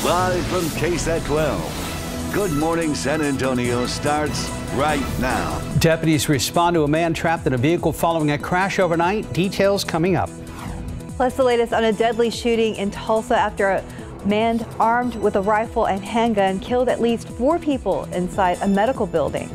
Live from KSAT 12. Good Morning San Antonio starts right now. Deputies respond to a man trapped in a vehicle following a crash overnight. Details coming up. Plus the latest on a deadly shooting in Tulsa after a man armed with a rifle and handgun killed at least 4 people inside a medical building.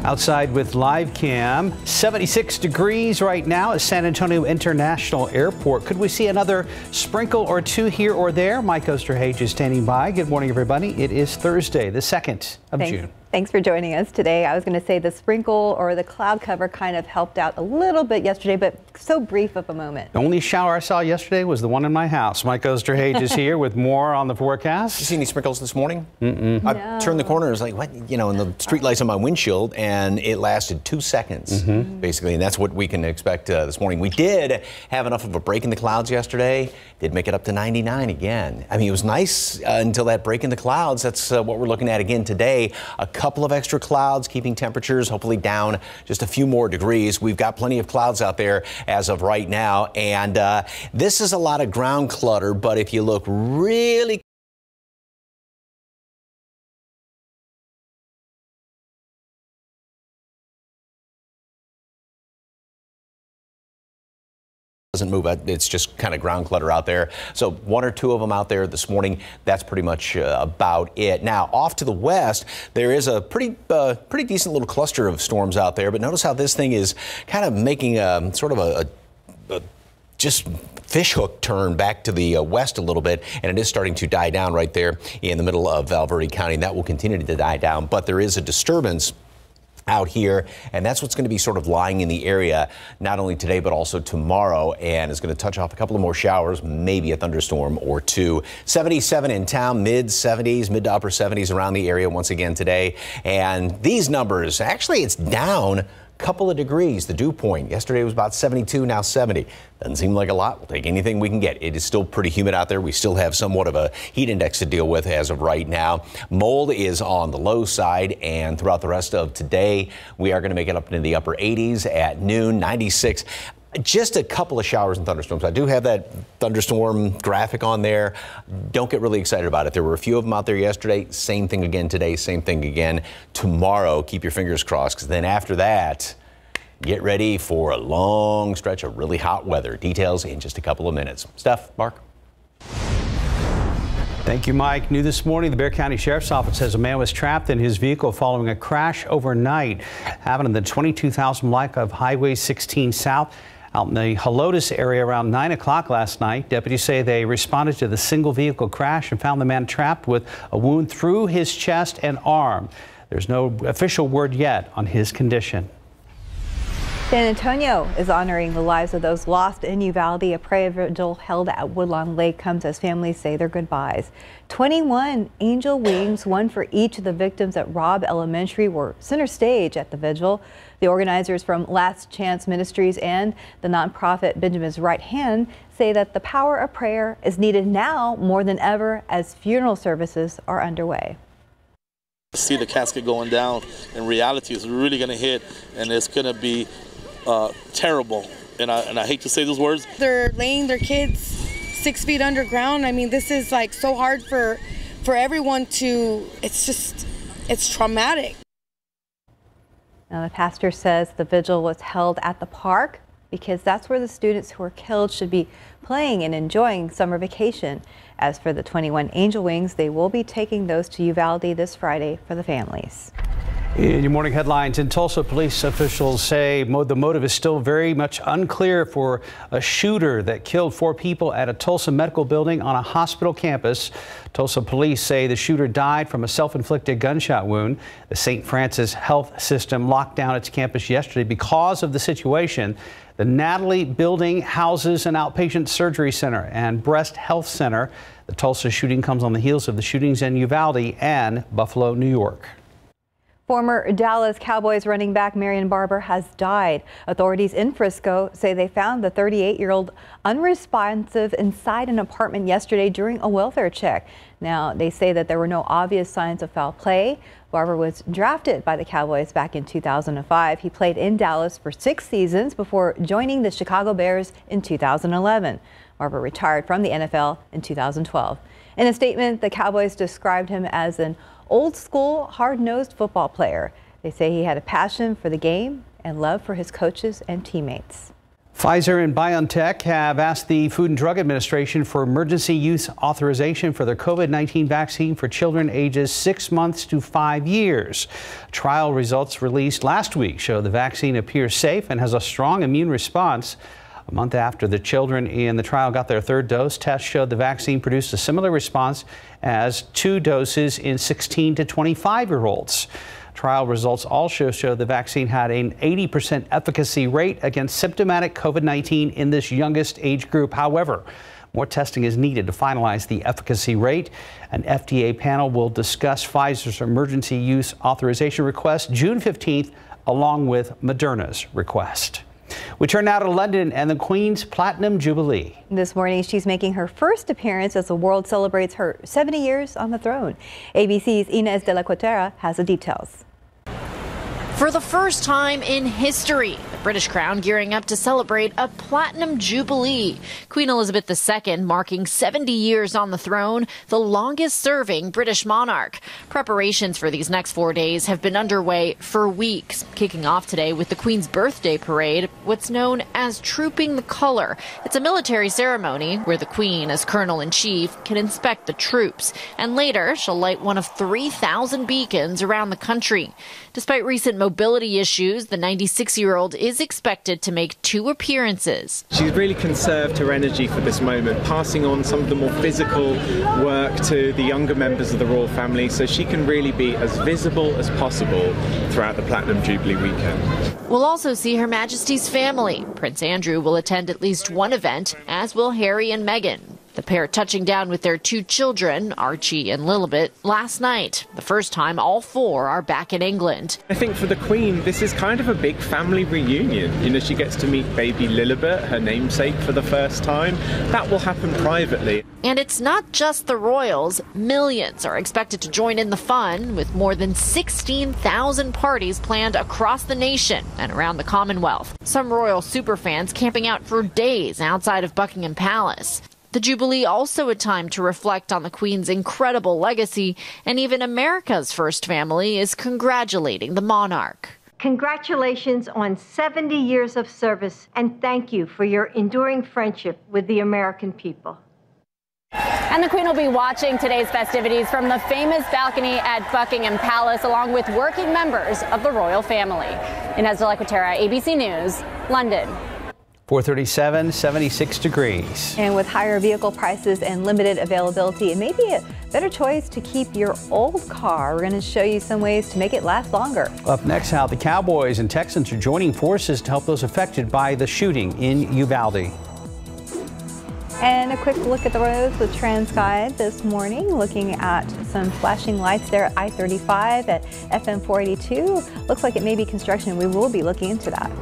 Outside with live cam, 76 degrees right now at San Antonio International Airport. Could we see another sprinkle or two here or there? Mike Osterhage is standing by. Good morning, everybody. It is Thursday, the 2nd of June. Thanks for joining us today. I was going to say the sprinkle or the cloud cover kind of helped out a little bit yesterday, but so brief of a moment. The only shower I saw yesterday was the one in my house. Mike Osterhage is here with more on the forecast. You see any sprinkles this morning? I turned the corner and was like, what? You know, and the street lights on my windshield, and it lasted 2 seconds, basically, and that's what we can expect this morning. We did have enough of a break in the clouds yesterday. Did make it up to 99 again. I mean, it was nice until that break in the clouds. That's what we're looking at again today. A couple of extra clouds keeping temperatures hopefully down just a few more degrees. We've got plenty of clouds out there as of right now, and this is a lot of ground clutter, but if you look really doesn't move. It's just kind of ground clutter out there. So 1 or 2 of them out there this morning. That's pretty much about it. Now off to the west, there is a pretty decent little cluster of storms out there. But notice how this thing is kind of making sort of a just fishhook turn back to the west a little bit, and it is starting to die down right there in the middle of Valverde County. That will continue to die down, but there is a disturbance out here, and that's what's going to be sort of lying in the area not only today but also tomorrow, and is going to touch off a couple of more showers, maybe a thunderstorm or 2. 77 in town, mid 70s, mid to upper 70s around the area once again today. And these numbers, actually it's down a couple of degrees. The dew point yesterday was about 72, now 70. Doesn't seem like a lot. We'll take anything we can get. It is still pretty humid out there. We still have somewhat of a heat index to deal with as of right now. Mold is on the low side, and throughout the rest of today, we are going to make it up into the upper 80s at noon, 96. Just a couple of showers and thunderstorms. I do have that thunderstorm graphic on there. Don't get really excited about it. There were a few of them out there yesterday. Same thing again today. Same thing again tomorrow. Keep your fingers crossed, because then after that, get ready for a long stretch of really hot weather. Details in just a couple of minutes. Steph, Mark. Thank you, Mike. New this morning, the Bexar County Sheriff's Office says a man was trapped in his vehicle following a crash overnight. Happened in the 22,000 block of Highway 16 South out in the Helotes area around 9 o'clock last night. Deputies say they responded to the single vehicle crash and found the man trapped with a wound through his chest and arm. There's no official word yet on his condition. San Antonio is honoring the lives of those lost in Uvalde. A prayer vigil held at Woodlawn Lake comes as families say their goodbyes. 21 angel wings, one for each of the victims at Robb Elementary, were center stage at the vigil. The organizers from Last Chance Ministries and the nonprofit Benjamin's Right Hand say that the power of prayer is needed now more than ever as funeral services are underway. See the casket going down, and reality is really going to hit, and it's going to be terrible, and I hate to say those words. They're laying their kids 6 feet underground. I mean, this is like so hard for everyone to, it's traumatic. Now the pastor says the vigil was held at the park because that's where the students who were killed should be playing and enjoying summer vacation. As for the 21 angel wings, they will be taking those to Uvalde this Friday for the families. In your morning headlines, in Tulsa, police officials say the motive is still very much unclear for a shooter that killed 4 people at a Tulsa medical building on a hospital campus. Tulsa police say the shooter died from a self-inflicted gunshot wound. The St. Francis Health System locked down its campus yesterday because of the situation. The Natalie building houses an outpatient surgery center and breast health center. The Tulsa shooting comes on the heels of the shootings in Uvalde and Buffalo, New York. Former Dallas Cowboys running back Marion Barber has died. Authorities in Frisco say they found the 38-year-old unresponsive inside an apartment yesterday during a welfare check. Now, they say that there were no obvious signs of foul play. Barber was drafted by the Cowboys back in 2005. He played in Dallas for 6 seasons before joining the Chicago Bears in 2011. Barber retired from the NFL in 2012. In a statement, the Cowboys described him as an old-school, hard-nosed football player. They say he had a passion for the game and love for his coaches and teammates. Pfizer and BioNTech have asked the Food and Drug Administration for emergency use authorization for their COVID-19 vaccine for children ages 6 months to 5 years. Trial results released last week show the vaccine appears safe and has a strong immune response. A month after the children in the trial got their third dose, tests showed the vaccine produced a similar response as 2 doses in 16 to 25-year-olds. Trial results also show the vaccine had an 80% efficacy rate against symptomatic COVID-19 in this youngest age group. However, more testing is needed to finalize the efficacy rate. An FDA panel will discuss Pfizer's emergency use authorization request June 15th, along with Moderna's request. We turn now to London and the Queen's Platinum Jubilee. This morning, she's making her first appearance as the world celebrates her 70 years on the throne. ABC's Inez de la Cuetara has the details. For the first time in history, the British crown gearing up to celebrate a Platinum Jubilee. Queen Elizabeth II marking 70 years on the throne, the longest-serving British monarch. Preparations for these next 4 days have been underway for weeks, kicking off today with the Queen's birthday parade, what's known as Trooping the Colour. It's a military ceremony where the Queen, as Colonel-in-Chief, can inspect the troops. And later, she'll light one of 3,000 beacons around the country. Despite recent mobility issues, the 96-year-old is expected to make 2 appearances. She's really conserved her energy for this moment, passing on some of the more physical work to the younger members of the royal family so she can really be as visible as possible throughout the Platinum Jubilee weekend. We'll also see Her Majesty's family. Prince Andrew will attend at least one event, as will Harry and Meghan. The pair touching down with their 2 children, Archie and Lilibet, last night. The first time all 4 are back in England. I think for the Queen, this is kind of a big family reunion. You know, she gets to meet baby Lilibet, her namesake, for the first time. That will happen privately. And it's not just the royals. Millions are expected to join in the fun, with more than 16,000 parties planned across the nation and around the Commonwealth. Some royal superfans camping out for days outside of Buckingham Palace. The Jubilee also a time to reflect on the Queen's incredible legacy, and even America's first family is congratulating the monarch. Congratulations on 70 years of service, and thank you for your enduring friendship with the American people. And the Queen will be watching today's festivities from the famous balcony at Buckingham Palace, along with working members of the royal family. Inez de la Cuetara, ABC News, London. 437, 76 degrees. And with higher vehicle prices and limited availability, it may be a better choice to keep your old car. We're going to show you some ways to make it last longer. Up next, how the Cowboys and Texans are joining forces to help those affected by the shooting in Uvalde. And a quick look at the roads with TransGuide this morning, looking at some flashing lights there at I-35 at FM 482. Looks like it may be construction. We will be looking into that.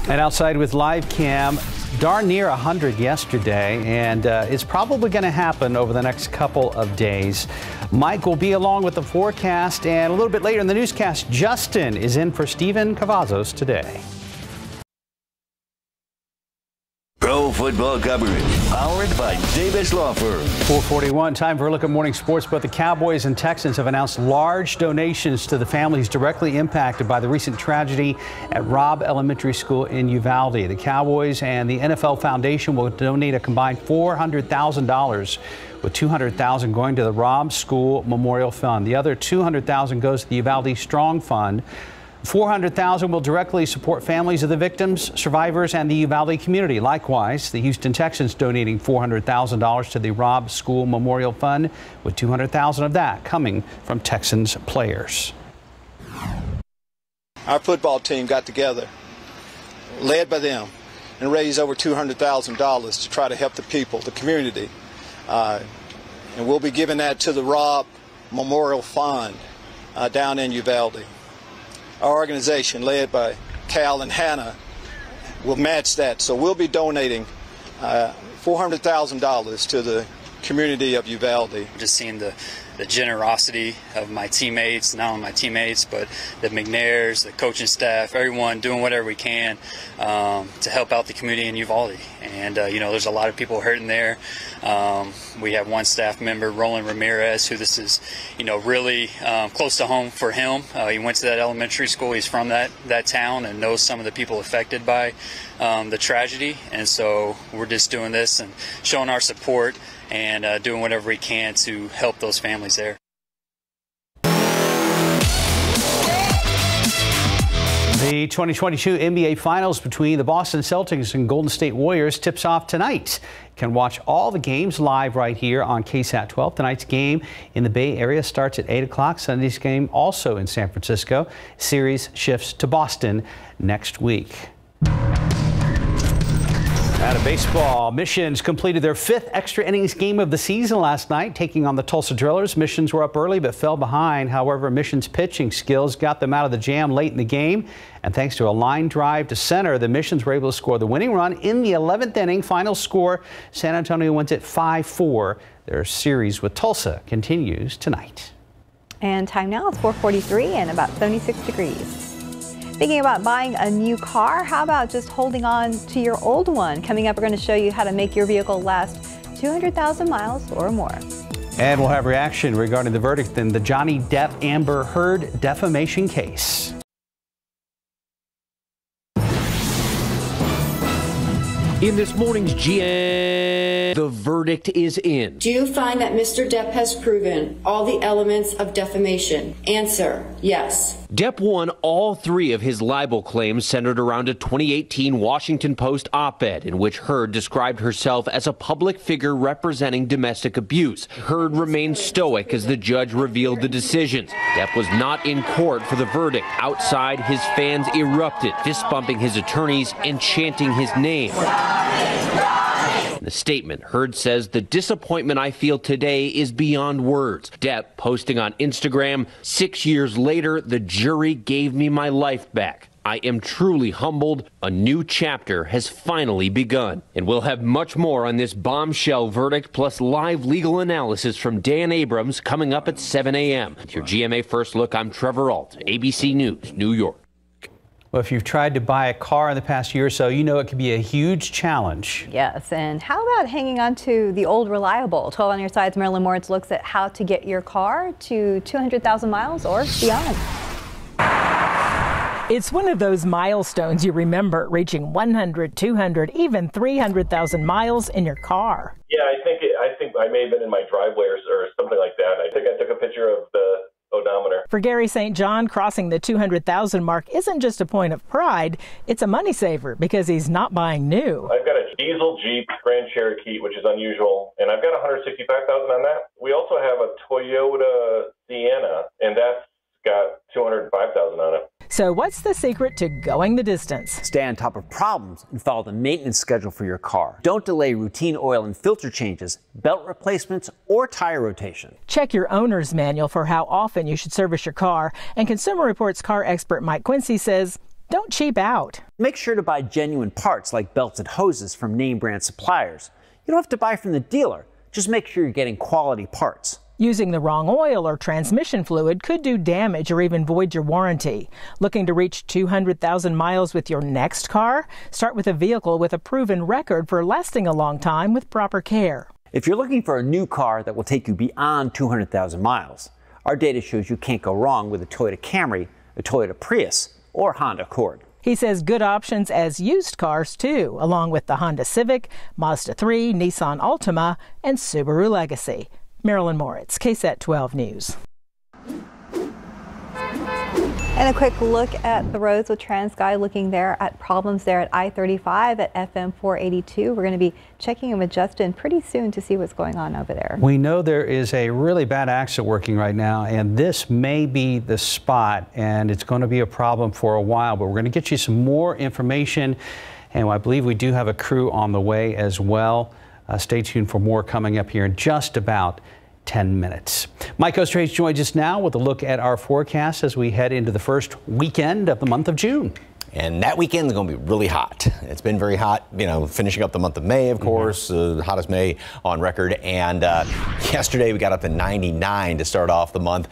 And outside with live cam, darn near 100 yesterday, and it's probably going to happen over the next couple of days. Mike will be along with the forecast, and a little bit later in the newscast, Justin is in for Stephen Cavazos today. Pro football coverage, powered by Davis Law Firm. 441, time for a look at morning sports. Both the Cowboys and Texans have announced large donations to the families directly impacted by the recent tragedy at Robb Elementary School in Uvalde. The Cowboys and the NFL Foundation will donate a combined $400,000, with $200,000 going to the Robb School Memorial Fund. The other $200,000 goes to the Uvalde Strong Fund. $400,000 will directly support families of the victims, survivors, and the Uvalde community. Likewise, the Houston Texans donating $400,000 to the Robb School Memorial Fund, with $200,000 of that coming from Texans players. Our football team got together, led by them, and raised over $200,000 to try to help the people, the community. And we'll be giving that to the Robb Memorial Fund down in Uvalde. Our organization, led by Cal and Hannah, will match that. So we'll be donating $400,000 to the community of Uvalde. Just seeing the generosity of my teammates, not only my teammates, but the McNairs, the coaching staff, everyone doing whatever we can to help out the community in Uvalde. And, you know, there's a lot of people hurting there. We have one staff member, Roland Ramirez, who this is, you know, really close to home for him. He went to that elementary school. He's from that town and knows some of the people affected by the tragedy. And so we're just doing this and showing our support and doing whatever we can to help those families there. The 2022 NBA Finals between the Boston Celtics and Golden State Warriors tips off tonight. You can watch all the games live right here on KSAT 12. Tonight's game in the Bay Area starts at 8 o'clock. Sunday's game also in San Francisco. Series shifts to Boston next week. Out of baseball, Missions completed their 5th extra innings game of the season last night, taking on the Tulsa Drillers. Missions were up early but fell behind. However, Missions' pitching skills got them out of the jam late in the game. And thanks to a line drive to center, the Missions were able to score the winning run in the 11th inning. Final score, San Antonio wins it 5-4. Their series with Tulsa continues tonight. And time now is 4:43 and about 76 degrees. Thinking about buying a new car? How about just holding on to your old one? Coming up, we're going to show you how to make your vehicle last 200,000 miles or more. And we'll have reaction regarding the verdict in the Johnny Depp Amber Heard defamation case. In this morning's GM, the verdict is in. Do you find that Mr. Depp has proven all the elements of defamation? Answer, yes. Depp won all 3 of his libel claims centered around a 2018 Washington Post op-ed in which Heard described herself as a public figure representing domestic abuse. Heard remained stoic as the judge revealed the decisions. Depp was not in court for the verdict. Outside, his fans erupted, fist-bumping his attorneys and chanting his name. In the statement, Heard says, "The disappointment I feel today is beyond words." Depp posting on Instagram, "6 years later, the jury gave me my life back. I am truly humbled. A new chapter has finally begun." And we'll have much more on this bombshell verdict, plus live legal analysis from Dan Abrams coming up at 7 a.m. With your GMA First Look, I'm Trevor Ault, ABC News, New York. Well, if you've tried to buy a car in the past year or so, you know it can be a huge challenge. Yes, and how about hanging on to the old reliable? 12 on your sides, Marilyn Moritz looks at how to get your car to 200,000 miles or beyond. It's one of those milestones you remember, reaching 100, 200, even 300,000 miles in your car. Yeah, I think I may have been in my driveway or something like that. I think I took a picture of the odometer. For Gary St. John, crossing the 200,000 mark isn't just a point of pride, it's a money saver because he's not buying new. I've got a diesel Jeep Grand Cherokee, which is unusual, and I've got 165,000 on that. We also have a Toyota Sienna, and that's got 205,000 on it. So what's the secret to going the distance? Stay on top of problems and follow the maintenance schedule for your car. Don't delay routine oil and filter changes, belt replacements, or tire rotation. Check your owner's manual for how often you should service your car. And Consumer Reports car expert Mike Quincy says, don't cheap out. Make sure to buy genuine parts like belts and hoses from name brand suppliers. You don't have to buy from the dealer. Just make sure you're getting quality parts. Using the wrong oil or transmission fluid could do damage or even void your warranty. Looking to reach 200,000 miles with your next car? Start with a vehicle with a proven record for lasting a long time with proper care. If you're looking for a new car that will take you beyond 200,000 miles, our data shows you can't go wrong with a Toyota Camry, a Toyota Prius, or Honda Accord. He says good options as used cars, too, along with the Honda Civic, Mazda 3, Nissan Altima, and Subaru Legacy. Marilyn Moritz, KSAT 12 News. And a quick look at the roads with TransGuide, looking there at problems there at I-35 at FM 482. We're going to be checking in with Justin pretty soon to see what's going on over there. We know there is a really bad accident working right now, and this may be the spot, and it's going to be a problem for a while, but we're going to get you some more information, and I believe we do have a crew on the way as well. Stay tuned for more coming up here in just about 10 minutes. Mike Ostrace joins us now with a look at our forecast as we head into the first weekend of the month of June. And that weekend is going to be really hot. It's been very hot, you know, finishing up the month of May, of course, the hottest May on record. And yesterday we got up to 99 to start off the month.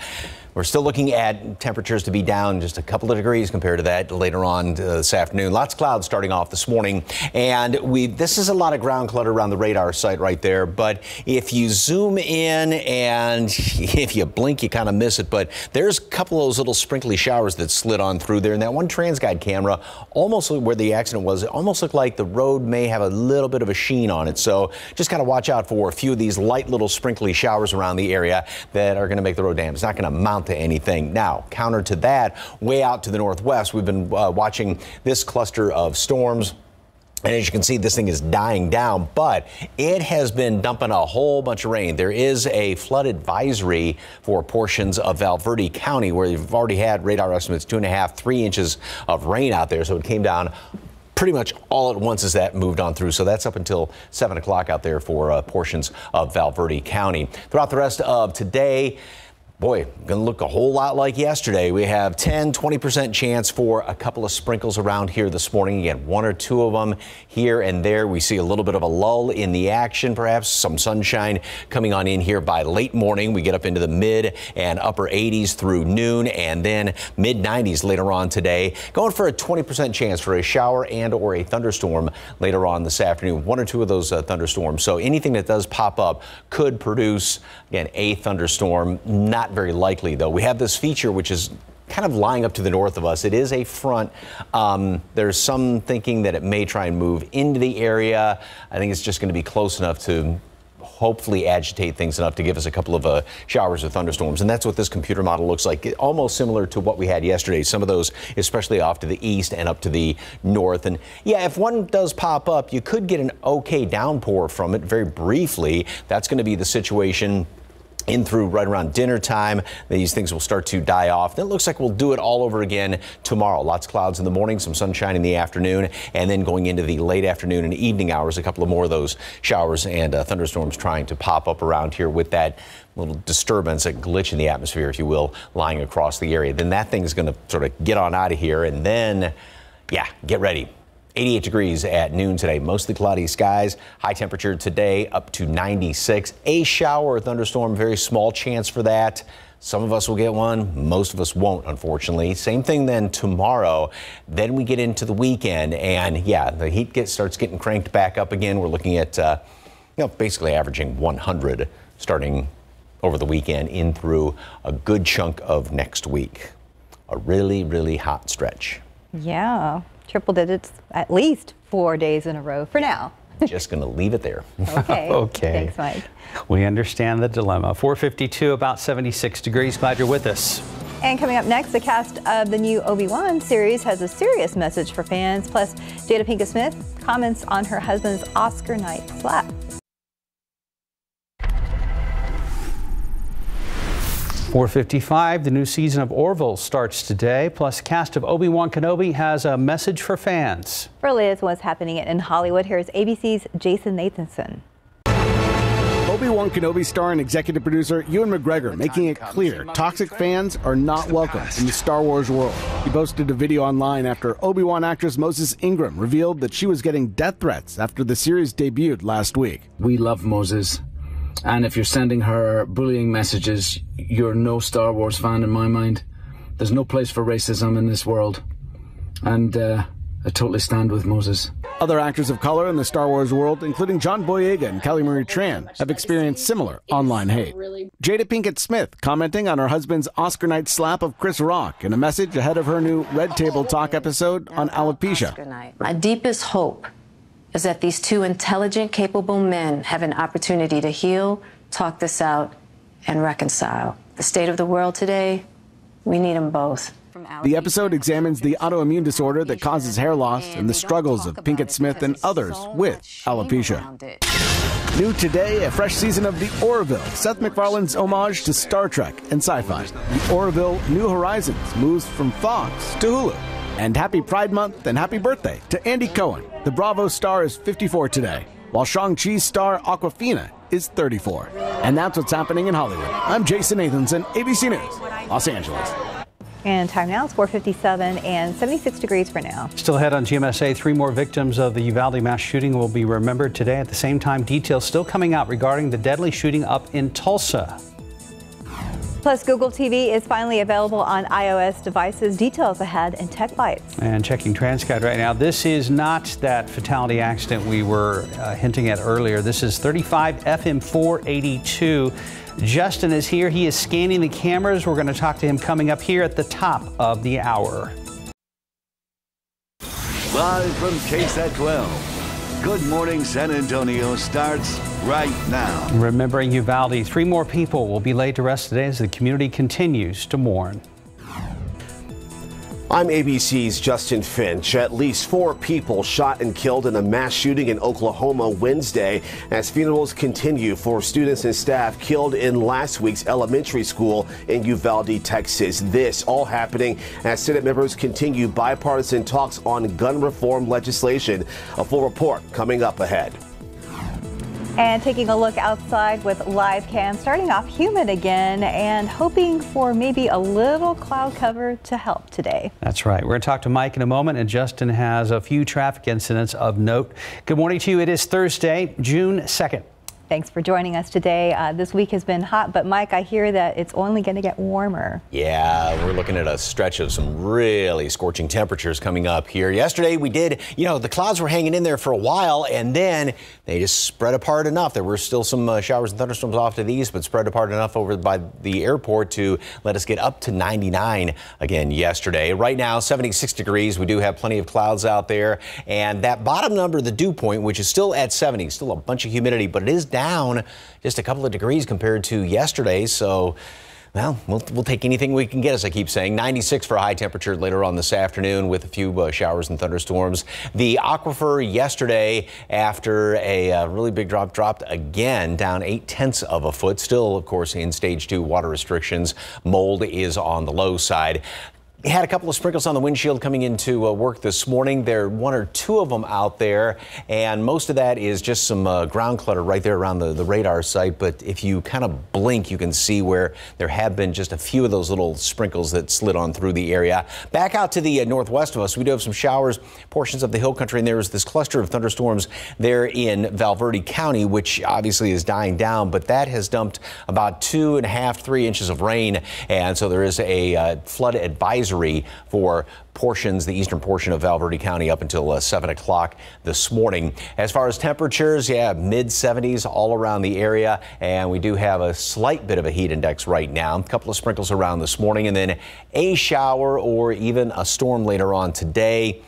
We're still looking at temperatures to be down just a couple of degrees compared to that later on this afternoon. Lots of clouds starting off this morning. And this is a lot of ground clutter around the radar site right there. But if you zoom in and if you blink, you kind of miss it. But there's a couple of those little sprinkly showers that slid on through there. And that one TransGuide camera, almost where the accident was, it almost looked like the road may have a little bit of a sheen on it. So just kind of watch out for a few of these light little sprinkly showers around the area that are going to make the road damp. It's not going to mount to anything. Now, counter to that, way out to the northwest, we've been watching this cluster of storms. And as you can see, this thing is dying down, but it has been dumping a whole bunch of rain. There is a flood advisory for portions of Valverde County where you've already had radar estimates 2.5, 3 inches of rain out there. So it came down pretty much all at once as that moved on through. So that's up until 7 o'clock out there for portions of Valverde County. Throughout the rest of today, boy, going to look a whole lot like yesterday. We have 10-20% chance for a couple of sprinkles around here this morning. Again, 1 or 2 of them here and there. We see a little bit of a lull in the action, perhaps some sunshine coming on in here by late morning. We get up into the mid and upper 80s through noon, and then mid 90s later on today. Going for a 20% chance for a shower and or a thunderstorm later on this afternoon. 1 or 2 of those thunderstorms. So anything that does pop up could produce, again, a thunderstorm. Not very likely, though. We have this feature which is kind of lying up to the north of us. It is a front. There's some thinking that it may try and move into the area. I think it's just going to be close enough to hopefully agitate things enough to give us a couple of showers or thunderstorms. And that's what this computer model looks like. Almost similar to what we had yesterday. Some of those, especially off to the east and up to the north. And yeah, if one does pop up, you could get an okay downpour from it very briefly. That's going to be the situation in through right around dinner time. These things will start to die off. And it looks like we'll do it all over again tomorrow. Lots of clouds in the morning, some sunshine in the afternoon, and then going into the late afternoon and evening hours, a couple of more of those showers and thunderstorms trying to pop up around here with that little disturbance, a glitch in the atmosphere, if you will, lying across the area. Then that thing's going to sort of get on out of here, and then, yeah, get ready. 88 degrees at noon today, mostly cloudy skies. High temperature today up to 96. A shower or thunderstorm, very small chance for that. Some of us will get one, most of us won't, unfortunately. Same thing then tomorrow. Then we get into the weekend, and yeah, the heat starts getting cranked back up again. We're looking at, basically averaging 100 starting over the weekend in through a good chunk of next week. A really, really hot stretch. Yeah. Triple digits at least 4 days in a row for now. Just going to leave it there. Okay. Okay. Thanks, Mike. We understand the dilemma. 452, about 76 degrees. Glad you're with us. And coming up next, the cast of the new Obi-Wan series has a serious message for fans. Plus, Jada Pinkett Smith comments on her husband's Oscar night slap. 4:55, the new season of Orville starts today. Plus, cast of Obi-Wan Kenobi has a message for fans. For Liz, what's happening in Hollywood, here's ABC's Jason Nathanson. Obi-Wan Kenobi star and executive producer Ewan McGregor making it clear toxic fans are not welcome in the Star Wars world. He posted a video online after Obi-Wan actress Moses Ingram revealed that she was getting death threats after the series debuted last week. We love Moses. And if you're sending her bullying messages, you're no Star Wars fan in my mind. There's no place for racism in this world. And I totally stand with Moses. Other actors of color in the Star Wars world, including John Boyega and Kelly Marie Tran, have experienced similar online hate. Jada Pinkett Smith commenting on her husband's Oscar night slap of Chris Rock in a message ahead of her new Red Table Talk episode on alopecia. My deepest hope is that these two intelligent, capable men have an opportunity to heal, talk this out, and reconcile. The state of the world today, we need them both. The episode examines the autoimmune disorder that causes hair loss and the struggles of Pinkett Smith and others with alopecia. New today, a fresh season of The Orville, Seth MacFarlane's homage to Star Trek and sci-fi. The Orville New Horizons moves from Fox to Hulu. And happy Pride Month and happy birthday to Andy Cohen. The Bravo star is 54 today, while Shang-Chi's star Awkwafina is 34. And that's what's happening in Hollywood. I'm Jason Nathanson, ABC News, Los Angeles. And time now is 4:57 and 76 degrees for now. Still ahead on GMSA, 3 more victims of the Uvalde mass shooting will be remembered today. At the same time, details still coming out regarding the deadly shooting up in Tulsa. Plus, Google TV is finally available on iOS devices. Details ahead in Tech Bites. And checking TransGuide right now, this is not that fatality accident we were hinting at earlier. This is 35 FM 482. Justin is here. He is scanning the cameras. We're going to talk to him coming up here at the top of the hour. Live from KSAT 12. Good Morning San Antonio starts right now. Remembering Uvalde, 3 more people will be laid to rest today as the community continues to mourn. I'm ABC's Justin Finch. At least 4 people shot and killed in a mass shooting in Oklahoma Wednesday as funerals continue for students and staff killed in last week's elementary school in Uvalde, Texas. This all happening as Senate members continue bipartisan talks on gun reform legislation. A full report coming up ahead. And taking a look outside with live cam, starting off humid again and hoping for maybe a little cloud cover to help today. That's right. We're going to talk to Mike in a moment, and Justin has a few traffic incidents of note. Good morning to you. It is Thursday, June 2nd. Thanks for joining us today. This week has been hot, but Mike, I hear that it's only going to get warmer. Yeah, we're looking at a stretch of some really scorching temperatures coming up here. Yesterday we did, the clouds were hanging in there for a while, and then they just spread apart enough. There were still some showers and thunderstorms off to the east, but spread apart enough over by the airport to let us get up to 99 again yesterday. Right now, 76 degrees. We do have plenty of clouds out there, and that bottom number, the dew point, which is still at 70, still a bunch of humidity, but it is down just a couple of degrees compared to yesterday. So, well, we'll take anything we can get, as I keep saying. 96 for a high temperature later on this afternoon with a few showers and thunderstorms. The aquifer yesterday, after a really big drop, dropped again down 0.8 of a foot. Still, of course, in stage 2 water restrictions. Mold is on the low side. Had a couple of sprinkles on the windshield coming into work this morning. There are 1 or 2 of them out there, and most of that is just some ground clutter right there around the radar site. But if you kind of blink, you can see where there have been just a few of those little sprinkles that slid on through the area. Back out to the northwest of us, we do have some showers, portions of the hill country, and there's this cluster of thunderstorms there in Valverde County, which obviously is dying down, but that has dumped about 2.5 to 3 inches of rain, and so there is a flood advisory for the eastern portion of Valverde County up until 7 o'clock this morning. As far as temperatures, mid 70s all around the area, and we do have a slight bit of a heat index right now. A couple of sprinkles around this morning, and then a shower or even a storm later on today.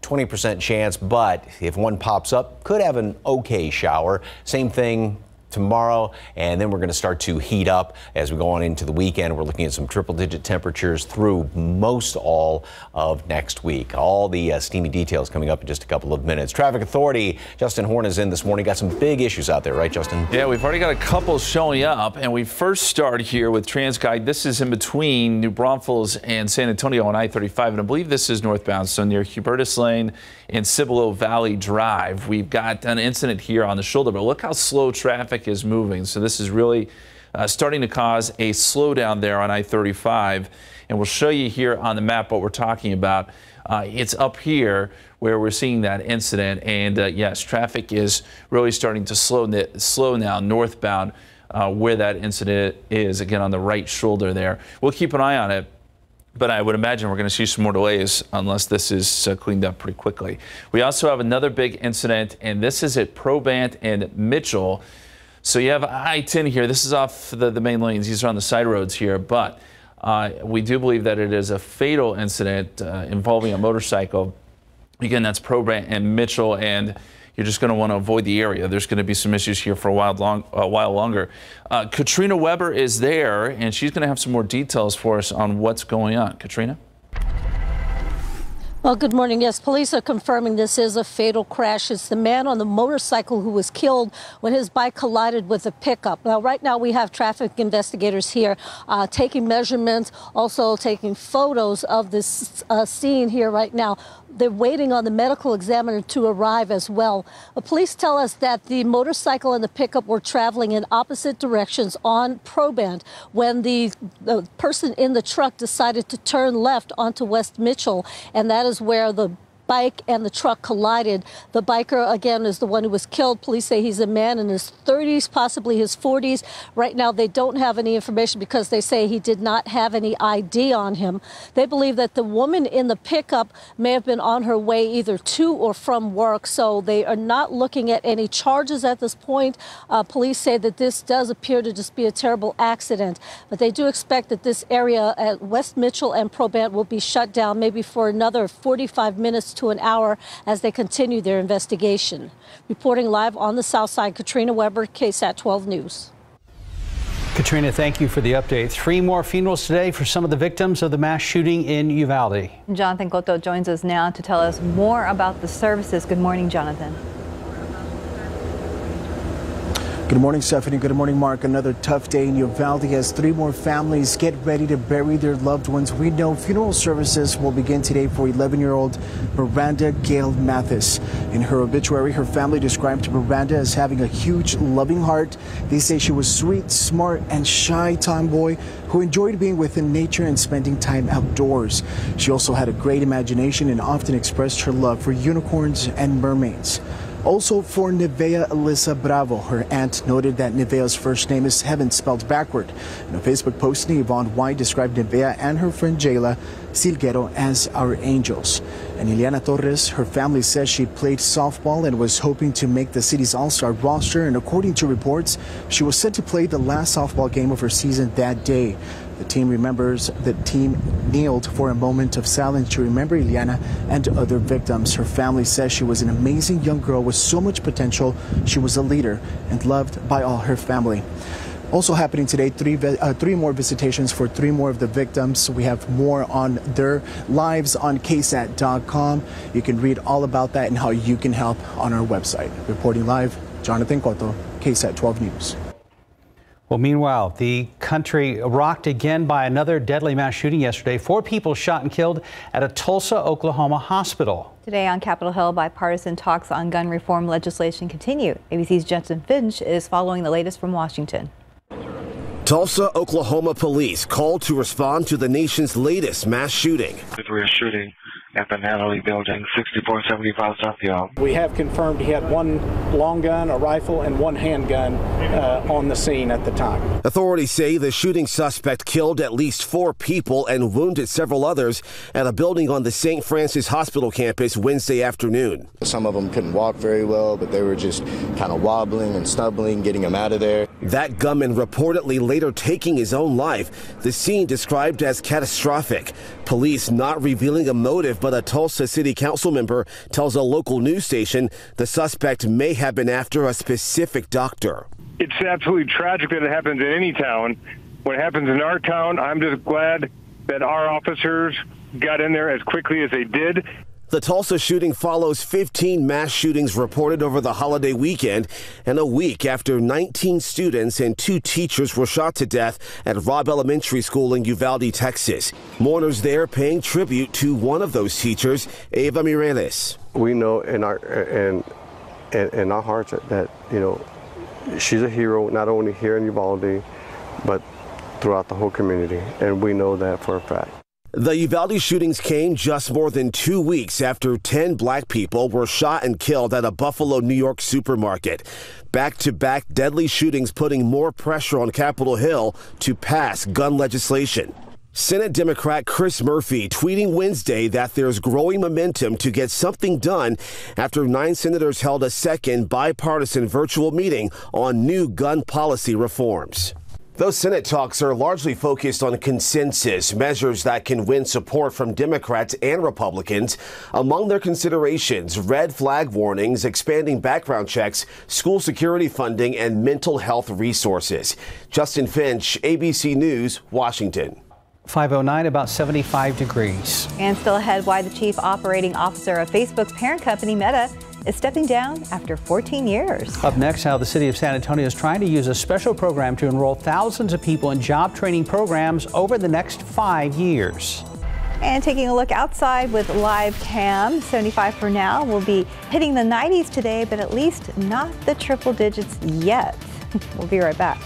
20% chance, but if one pops up, could have an okay shower. Same thing tomorrow, and then we're going to start to heat up as we go on into the weekend. We're looking at some triple-digit temperatures through most all of next week. All the steamy details coming up in just a couple of minutes. Traffic Authority, Justin Horn is in this morning. Got some big issues out there, right, Justin? Yeah, we've already got a couple showing up, and we first start here with TransGuide. This is in between New Braunfels and San Antonio on I-35, and I believe this is northbound, so near Hubertus Lane and Cibolo Valley Drive. We've got an incident here on the shoulder, but look how slow traffic is moving. So this is really starting to cause a slowdown there on I-35, and we'll show you here on the map what we're talking about. It's up here where we're seeing that incident, and yes, traffic is really starting to slow now northbound where that incident is, again on the right shoulder there. We'll keep an eye on it, but I would imagine we're going to see some more delays unless this is cleaned up pretty quickly. We also have another big incident, and this is at Probant and Mitchell. So you have I-10 here. This is off the main lanes. These are on the side roads here, but we do believe that it is a fatal incident involving a motorcycle. Again, that's Probant and Mitchell, and you're just going to want to avoid the area. There's going to be some issues here for a while longer. Katrina Weber is there, and she's going to have some more details for us on what's going on. Katrina? Well, good morning. Yes, police are confirming this is a fatal crash. It's the man on the motorcycle who was killed when his bike collided with a pickup. Now, right now, we have traffic investigators here taking measurements, also taking photos of this scene here right now. They're waiting on the medical examiner to arrive as well. Police tell us that the motorcycle and the pickup were traveling in opposite directions on Proband when the person in the truck decided to turn left onto West Mitchell, and that is where the bike and the truck collided. The biker, again, is the one who was killed. Police say he's a man in his 30s, possibly his 40s. Right now, they don't have any information because they say he did not have any ID on him. They believe that the woman in the pickup may have been on her way either to or from work, so they are not looking at any charges at this point. Police say that this does appear to just be a terrible accident, but they do expect that this area at West Mitchell and Proband will be shut down maybe for another 45 minutes to an hour as they continue their investigation. Reporting live on the South Side, Katrina Weber, KSAT 12 News. Katrina, thank you for the update. 3 more funerals today for some of the victims of the mass shooting in Uvalde. Jonathan Cotto joins us now to tell us more about the services. Good morning, Jonathan. Good morning, Stephanie. Good morning, Mark. Another tough day in Uvalde as 3 more families get ready to bury their loved ones. We know funeral services will begin today for 11-year-old Miranda Gail Mathis. In her obituary, her family described Miranda as having a huge, loving heart. They say she was sweet, smart, and shy tomboy who enjoyed being within nature and spending time outdoors. She also had a great imagination and often expressed her love for unicorns and mermaids. Also for Nevea Alyssa Bravo, her aunt noted that Nevea's first name is Heaven spelled backward. In a Facebook post, Yvonne White described Nevea and her friend Jayla Silguero as our angels. And Ileana Torres, her family says she played softball and was hoping to make the city's all-star roster. And according to reports, she was set to play the last softball game of her season that day. The team kneeled for a moment of silence to remember Ileana and other victims. Her family says she was an amazing young girl with so much potential. She was a leader and loved by all her family. Also happening today, 3 more visitations for 3 more of the victims. We have more on their lives on KSAT.com. You can read all about that and how you can help on our website. Reporting live, Jonathan Cotto, KSAT 12 News. Well, meanwhile, the country rocked again by another deadly mass shooting yesterday. 4 people shot and killed at a Tulsa, Oklahoma hospital. Today on Capitol Hill, bipartisan talks on gun reform legislation continue. ABC's Justin Finch is following the latest from Washington. Tulsa, Oklahoma police called to respond to the nation's latest mass shooting. We're shooting at the Natalie building, 6475 South Yale. We have confirmed he had 1 long gun, a rifle, and 1 handgun on the scene at the time. Authorities say the shooting suspect killed at least 4 people and wounded several others at a building on the St. Francis Hospital campus Wednesday afternoon. Some of them couldn't walk very well, but they were just kind of wobbling and stumbling, getting them out of there. That gunman reportedly later taking his own life. The scene described as catastrophic. Police not revealing a motive, but a Tulsa City Council member tells a local news station the suspect may have been after a specific doctor. It's absolutely tragic that it happens in any town. When it happens in our town, I'm just glad that our officers got in there as quickly as they did. The Tulsa shooting follows 15 mass shootings reported over the holiday weekend and a week after 19 students and 2 teachers were shot to death at Robb Elementary School in Uvalde, Texas. Mourners there paying tribute to one of those teachers, Ava Mireles. We know in our hearts that, you know, she's a hero, not only here in Uvalde, but throughout the whole community, and we know that for a fact. The Uvalde shootings came just more than 2 weeks after 10 black people were shot and killed at a Buffalo, New York supermarket. Back-to-back deadly shootings putting more pressure on Capitol Hill to pass gun legislation. Senate Democrat Chris Murphy tweeting Wednesday that there's growing momentum to get something done after 9 senators held a second bipartisan virtual meeting on new gun policy reforms. Those Senate talks are largely focused on consensus, measures that can win support from Democrats and Republicans. Among their considerations, red flag warnings, expanding background checks, school security funding, and mental health resources. Justin Finch, ABC News, Washington. 509, about 75 degrees. And still ahead, why the chief operating officer of Facebook's parent company, Meta, is stepping down after 14 years. Up next, how the city of San Antonio is trying to use a special program to enroll thousands of people in job training programs over the next 5 years. And taking a look outside with live cam, 75 for now. We'll be hitting the 90s today, but at least not the triple digits yet. We'll be right back.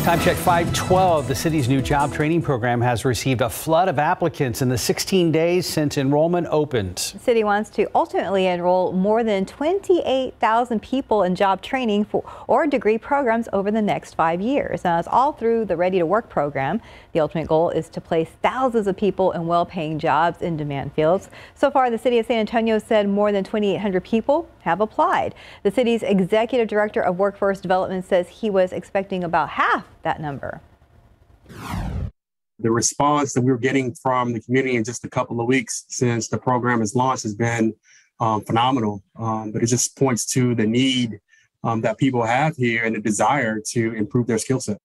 Time check 5:12. The city's new job training program has received a flood of applicants in the 16 days since enrollment opened. The city wants to ultimately enroll more than 28,000 people in job training or degree programs over the next 5 years. Now, it's all through the Ready to Work program. The ultimate goal is to place thousands of people in well-paying jobs in demand fields. So far, the city of San Antonio said more than 2,800 people have applied. The city's executive director of workforce development says he was expecting about half that number. The response that we're getting from the community in just a couple of weeks since the program is launched has been phenomenal. But it just points to the need that people have here and the desire to improve their skill set.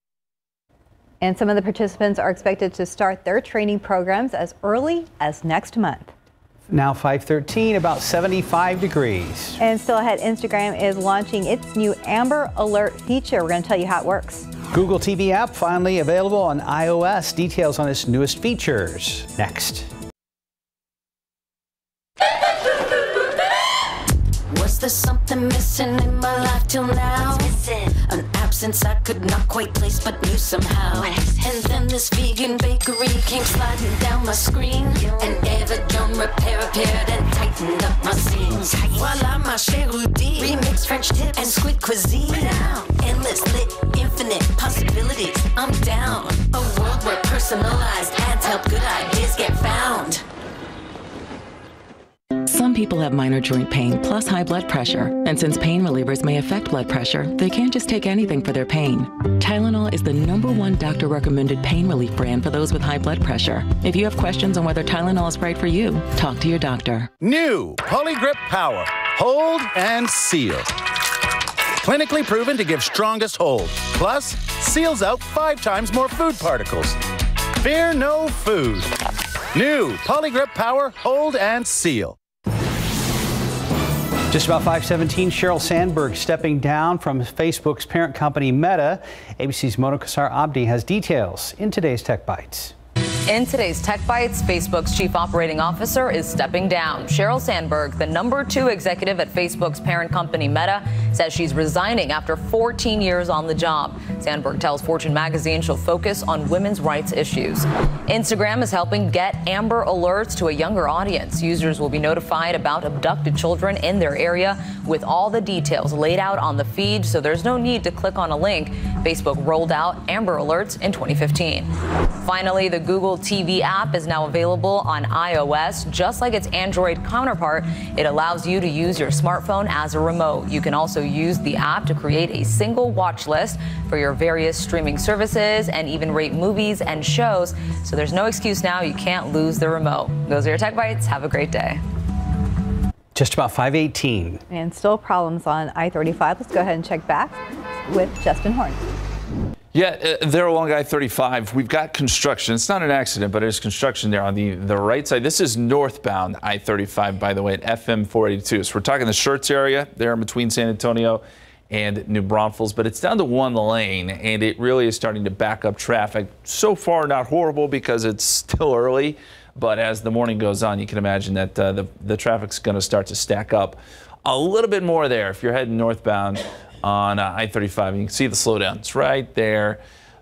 And some of the participants are expected to start their training programs as early as next month. Now 5:13, about 75 degrees. And still ahead, Instagram is launching its new Amber Alert feature. We're going to tell you how it works. Google TV app finally available on iOS. Details on its newest features next. Was there something missing in my life till now? An absence I could not quite place but knew somehow. And then this vegan bakery came sliding down my screen. And Everdome repair appeared and tightened up my seams. Voila, my Sheryl remix French tips and squid cuisine. Endless lit, infinite possibilities. I'm down. A world where personalized ads help good ideas get found. Some people have minor joint pain plus high blood pressure, and since pain relievers may affect blood pressure, they can't just take anything for their pain. Tylenol is the #1 doctor-recommended pain relief brand for those with high blood pressure. If you have questions on whether Tylenol is right for you, talk to your doctor. New PolyGrip Power. Hold and seal. Clinically proven to give strongest hold. Plus, seals out 5 times more food particles. Fear no food. New PolyGrip Power. Hold and seal. Just about 5:17, Sheryl Sandberg stepping down from Facebook's parent company Meta. ABC's Mona Kassar Abdi has details in today's Tech Bites. In today's Tech Bites, Facebook's chief operating officer is stepping down. Sheryl Sandberg, the #2 executive at Facebook's parent company Meta, says she's resigning after 14 years on the job. Sandberg tells Fortune magazine she'll focus on women's rights issues. Instagram is helping get Amber Alerts to a younger audience. Users will be notified about abducted children in their area with all the details laid out on the feed, so there's no need to click on a link. Facebook rolled out Amber Alerts in 2015. Finally, the Google TV app is now available on iOS. Just like its Android counterpart, it allows you to use your smartphone as a remote. You can also use the app to create a single watch list for your various streaming services and even rate movies and shows. So there's no excuse now. You can't lose the remote. Those are your Tech Bites. Have a great day. Just about 5:18. And still problems on I-35. Let's go ahead and check back with Justin Horn. Yeah, there along I-35, we've got construction. It's not an accident, but there's construction there on the right side. This is northbound I-35, by the way, at FM 482. So we're talking the Schertz area there in between San Antonio and New Braunfels, but it's down to 1 lane, and it really is starting to back up traffic. So far, not horrible because it's still early, but as the morning goes on, you can imagine that the traffic's going to start to stack up a little bit more there if you're heading northbound on I-35. You can see the slowdown. It's right there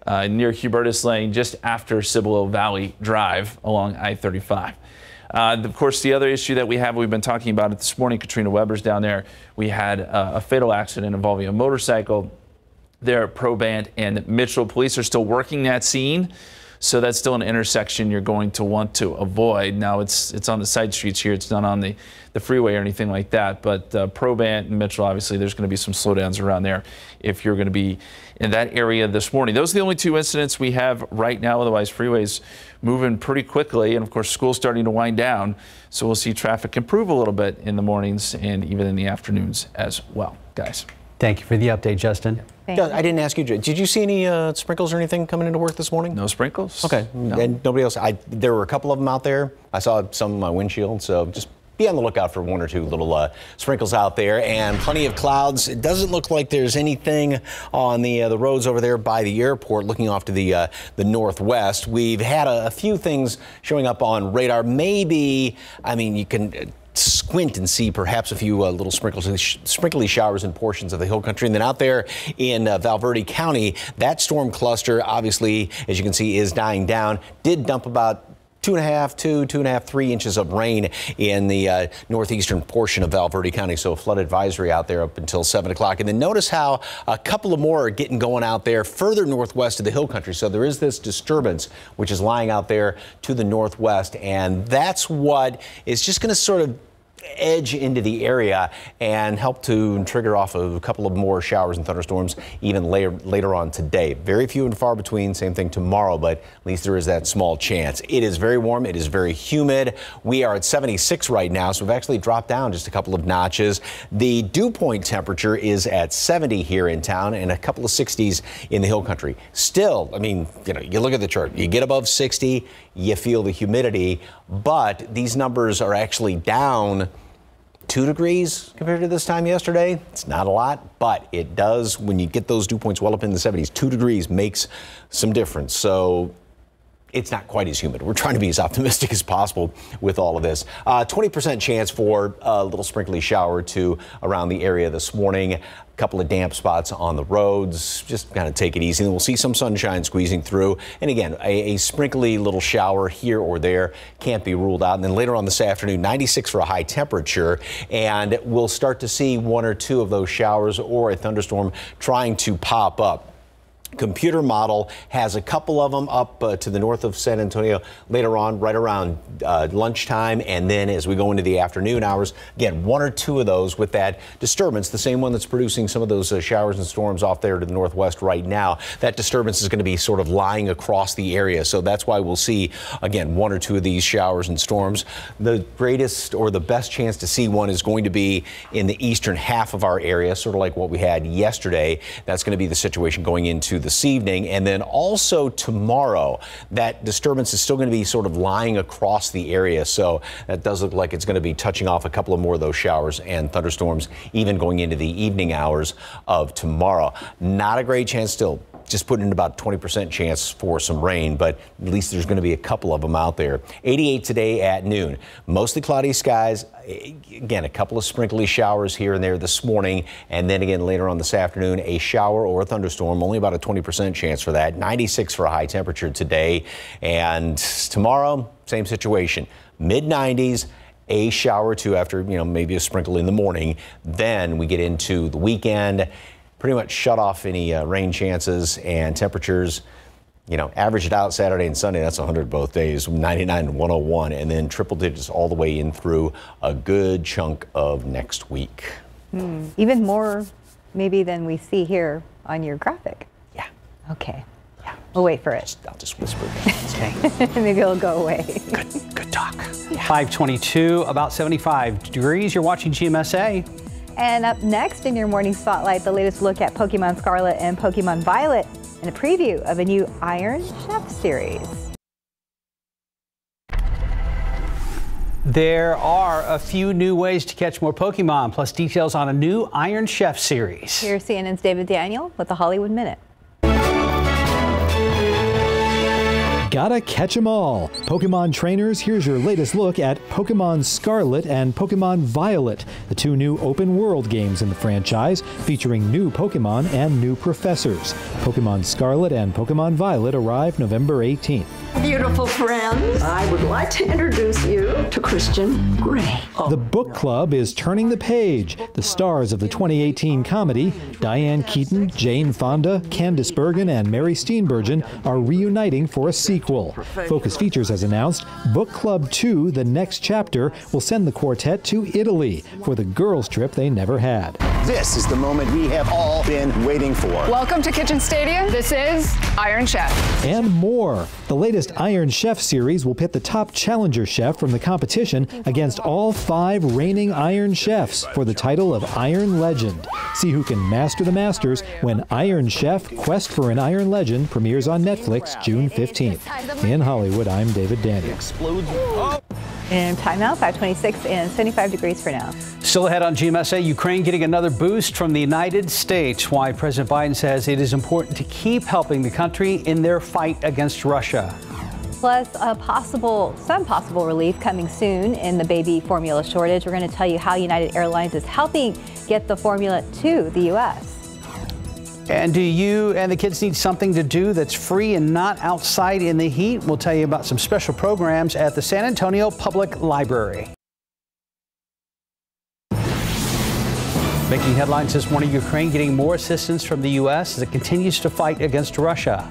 near Hubertus Lane, just after Cibolo Valley Drive along I-35. Of course, the other issue that we've been talking about it this morning, Katrina Weber's down there. We had a fatal accident involving a motorcycle there at Probant and Mitchell. Police are still working that scene. So that's still an intersection you're going to want to avoid. Now it's on the side streets here. It's not on the freeway or anything like that. But Probant and Mitchell, obviously, there's going to be some slowdowns around there if you're going to be in that area this morning. Those are the only 2 incidents we have right now. Otherwise, freeways moving pretty quickly. And, of course, school's starting to wind down. So we'll see traffic improve a little bit in the mornings and even in the afternoons as well, guys. Thank you for the update, Justin. Yeah, I didn't ask you, did you see any sprinkles or anything coming into work this morning? No sprinkles. Okay, No. And nobody else? There were a couple of them out there. I saw some on my windshield, so just be on the lookout for one or two little sprinkles out there, and plenty of clouds. It doesn't look like there's anything on the roads over there by the airport looking off to the northwest. We've had a few things showing up on radar. Maybe, I mean, you can squint and see perhaps a few little sprinkly showers in portions of the hill country. And then out there in Valverde County, that storm cluster, obviously, as you can see, is dying down. Did dump about 2.5, 3 inches of rain in the northeastern portion of Valverde County. So a flood advisory out there up until 7 o'clock. And then notice how a couple of more are getting going out there further northwest of the hill country. So there is this disturbance which is lying out there to the northwest. And that's what is just going to sort of edge into the area and help to trigger off a couple of more showers and thunderstorms even later on today. Very few and far between. Same thing tomorrow, but at least there is that small chance. It is very warm. It is very humid. We are at 76 right now, so we've actually dropped down just a couple of notches. The dew point temperature is at 70 here in town and a couple of 60s in the hill country. Still, I mean, you look at the chart, you get above 60, you feel the humidity, but these numbers are actually down 2 degrees compared to this time yesterday. It's not a lot, but it does, when you get those dew points well up in the 70s, 2 degrees makes some difference. So it's not quite as humid. We're trying to be as optimistic as possible with all of this. 20% chance for a little sprinkly shower or two around the area this morning. A couple of damp spots on the roads. Just kind of take it easy. And we'll see some sunshine squeezing through. And again, a sprinkly little shower here or there can't be ruled out. And then later on this afternoon, 96 for a high temperature. And we'll start to see one or two of those showers or a thunderstorm trying to pop up. Computer model has a couple of them up to the north of San Antonio later on, right around lunchtime. And then as we go into the afternoon hours, again, one or two of those with that disturbance, the same one that's producing some of those showers and storms off there to the northwest right now. That disturbance is going to be sort of lying across the area. So that's why we'll see, again, one or two of these showers and storms. The greatest or the best chance to see one is going to be in the eastern half of our area, sort of like what we had yesterday. That's going to be the situation going into this evening. And then also tomorrow, that disturbance is still going to be sort of lying across the area. So that does look like it's going to be touching off a couple of more of those showers and thunderstorms, even going into the evening hours of tomorrow. Not a great chance still. Just putting in about 20% chance for some rain, but at least there's going to be a couple of them out there. 88 today at noon. Mostly cloudy skies. Again, a couple of sprinkly showers here and there this morning. And then again, later on this afternoon, a shower or a thunderstorm. Only about a 20% chance for that. 96 for a high temperature today. And tomorrow, same situation. Mid-90s. A shower or two after, maybe a sprinkle in the morning. Then we get into the weekend. Pretty much shut off any rain chances and temperatures. Average it out Saturday and Sunday. That's 100 both days, 99 and 101, and then triple digits all the way in through a good chunk of next week. Even more maybe than we see here on your graphic. Yeah. Okay. Yeah. We'll wait for it. I'll just whisper that. Okay. Maybe it'll go away. Good talk. Yeah. 522, about 75 degrees. You're watching GMSA. And up next in your morning spotlight, the latest look at Pokemon Scarlet and Pokemon Violet and a preview of a new Iron Chef series. There are a few new ways to catch more Pokemon, plus details on a new Iron Chef series. Here's CNN's David Daniel with the Hollywood Minute. Gotta catch 'em all. Pokemon trainers, here's your latest look at Pokemon Scarlet and Pokemon Violet, the two new open-world games in the franchise, featuring new Pokemon and new professors. Pokemon Scarlet and Pokemon Violet arrive November 18th. Beautiful friends, I would like to introduce you to Christian Grey. The book club is turning the page. The stars of the 2018 comedy, Diane Keaton, Jane Fonda, Candice Bergen, and Mary Steenburgen, are reuniting for a sequel. Focus Features has announced Book Club 2, The Next Chapter, will send the quartet to Italy for the girls' trip they never had. This is the moment we have all been waiting for. Welcome to Kitchen Stadium. This is Iron Chef. And more. The latest Iron Chef series will pit the top challenger chef from the competition against all 5 reigning Iron Chefs for the title of Iron Legend. See who can master the masters when Iron Chef Quest for an Iron Legend premieres on Netflix June 15th. In Hollywood, I'm David Daniel. And time now, 5:26 and 75 degrees for now. Still ahead on GMSA, Ukraine getting another boost from the United States. Why President Biden says it is important to keep helping the country in their fight against Russia. Plus, some possible relief coming soon in the baby formula shortage. We're going to tell you how United Airlines is helping get the formula to the U.S. And do you and the kids need something to do that's free and not outside in the heat? We'll tell you about some special programs at the San Antonio Public Library. Making headlines this morning, Ukraine getting more assistance from the U.S. as it continues to fight against Russia.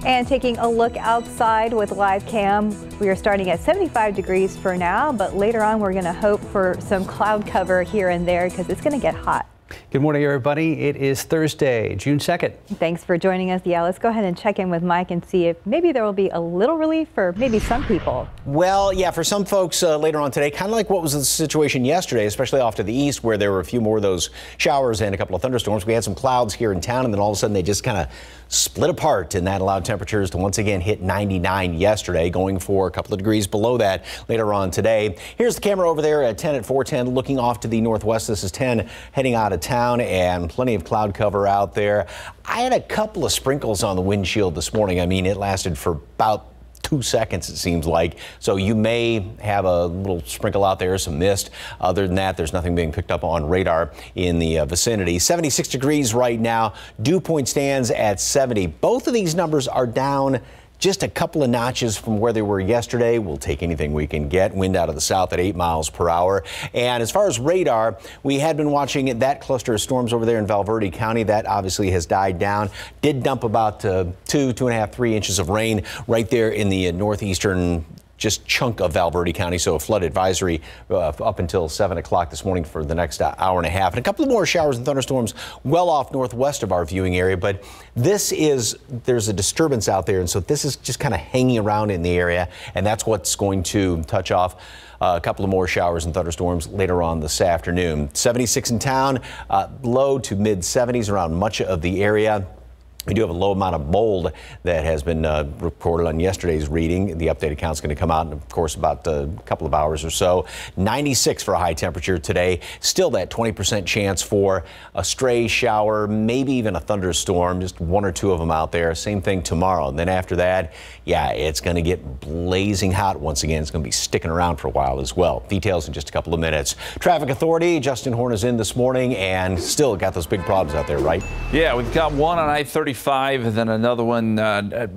And taking a look outside with live cam, we are starting at 75 degrees for now, but later on we're going to hope for some cloud cover here and there because it's going to get hot. Good morning, everybody. It is Thursday, June 2nd. Thanks for joining us. Yeah, let's go ahead and check in with Mike and see if maybe there will be a little relief for maybe some people. Well, yeah, for some folks later on today, kind of like what was the situation yesterday, especially off to the east where there were a few more of those showers and a couple of thunderstorms. We had some clouds here in town, and then all of a sudden they just kind of split apart, and that allowed temperatures to once again hit 99 yesterday, going for a couple of degrees below that later on today. Here's the camera over there at 10 at 410 looking off to the northwest. This is 10 heading out of town, and plenty of cloud cover out there. I had a couple of sprinkles on the windshield this morning. I mean, it lasted for about 2 seconds, it seems like. So you may have a little sprinkle out there, some mist. Other than that, there's nothing being picked up on radar in the vicinity. 76 degrees right now. Dew point stands at 70. Both of these numbers are down just a couple of notches from where they were yesterday. We'll take anything we can get. Wind out of the south at 8 miles per hour. And as far as radar, we had been watching that cluster of storms over there in Valverde County. That obviously has died down. Did dump about 2.5, 3 inches of rain right there in the northeastern just chunk of Valverde County, so a flood advisory up until 7 o'clock this morning for the next hour and a half. And a couple of more showers and thunderstorms well off northwest of our viewing area. But there's a disturbance out there, and so this is just kind of hanging around in the area, and that's what's going to touch off a couple of more showers and thunderstorms later on this afternoon. 76 in town, low to mid 70s around much of the area. We do have a low amount of mold that has been recorded on yesterday's reading. The updated count is going to come out in, of course, about a couple of hours or so. 96 for a high temperature today. Still that 20% chance for a stray shower, maybe even a thunderstorm, just 1 or 2 of them out there. Same thing tomorrow. And then after that, yeah, it's going to get blazing hot once again. It's going to be sticking around for a while as well. Details in just a couple of minutes. Traffic Authority, Justin Horn is in this morning and still got those big problems out there, right? Yeah, we've got one on I-35 and then another one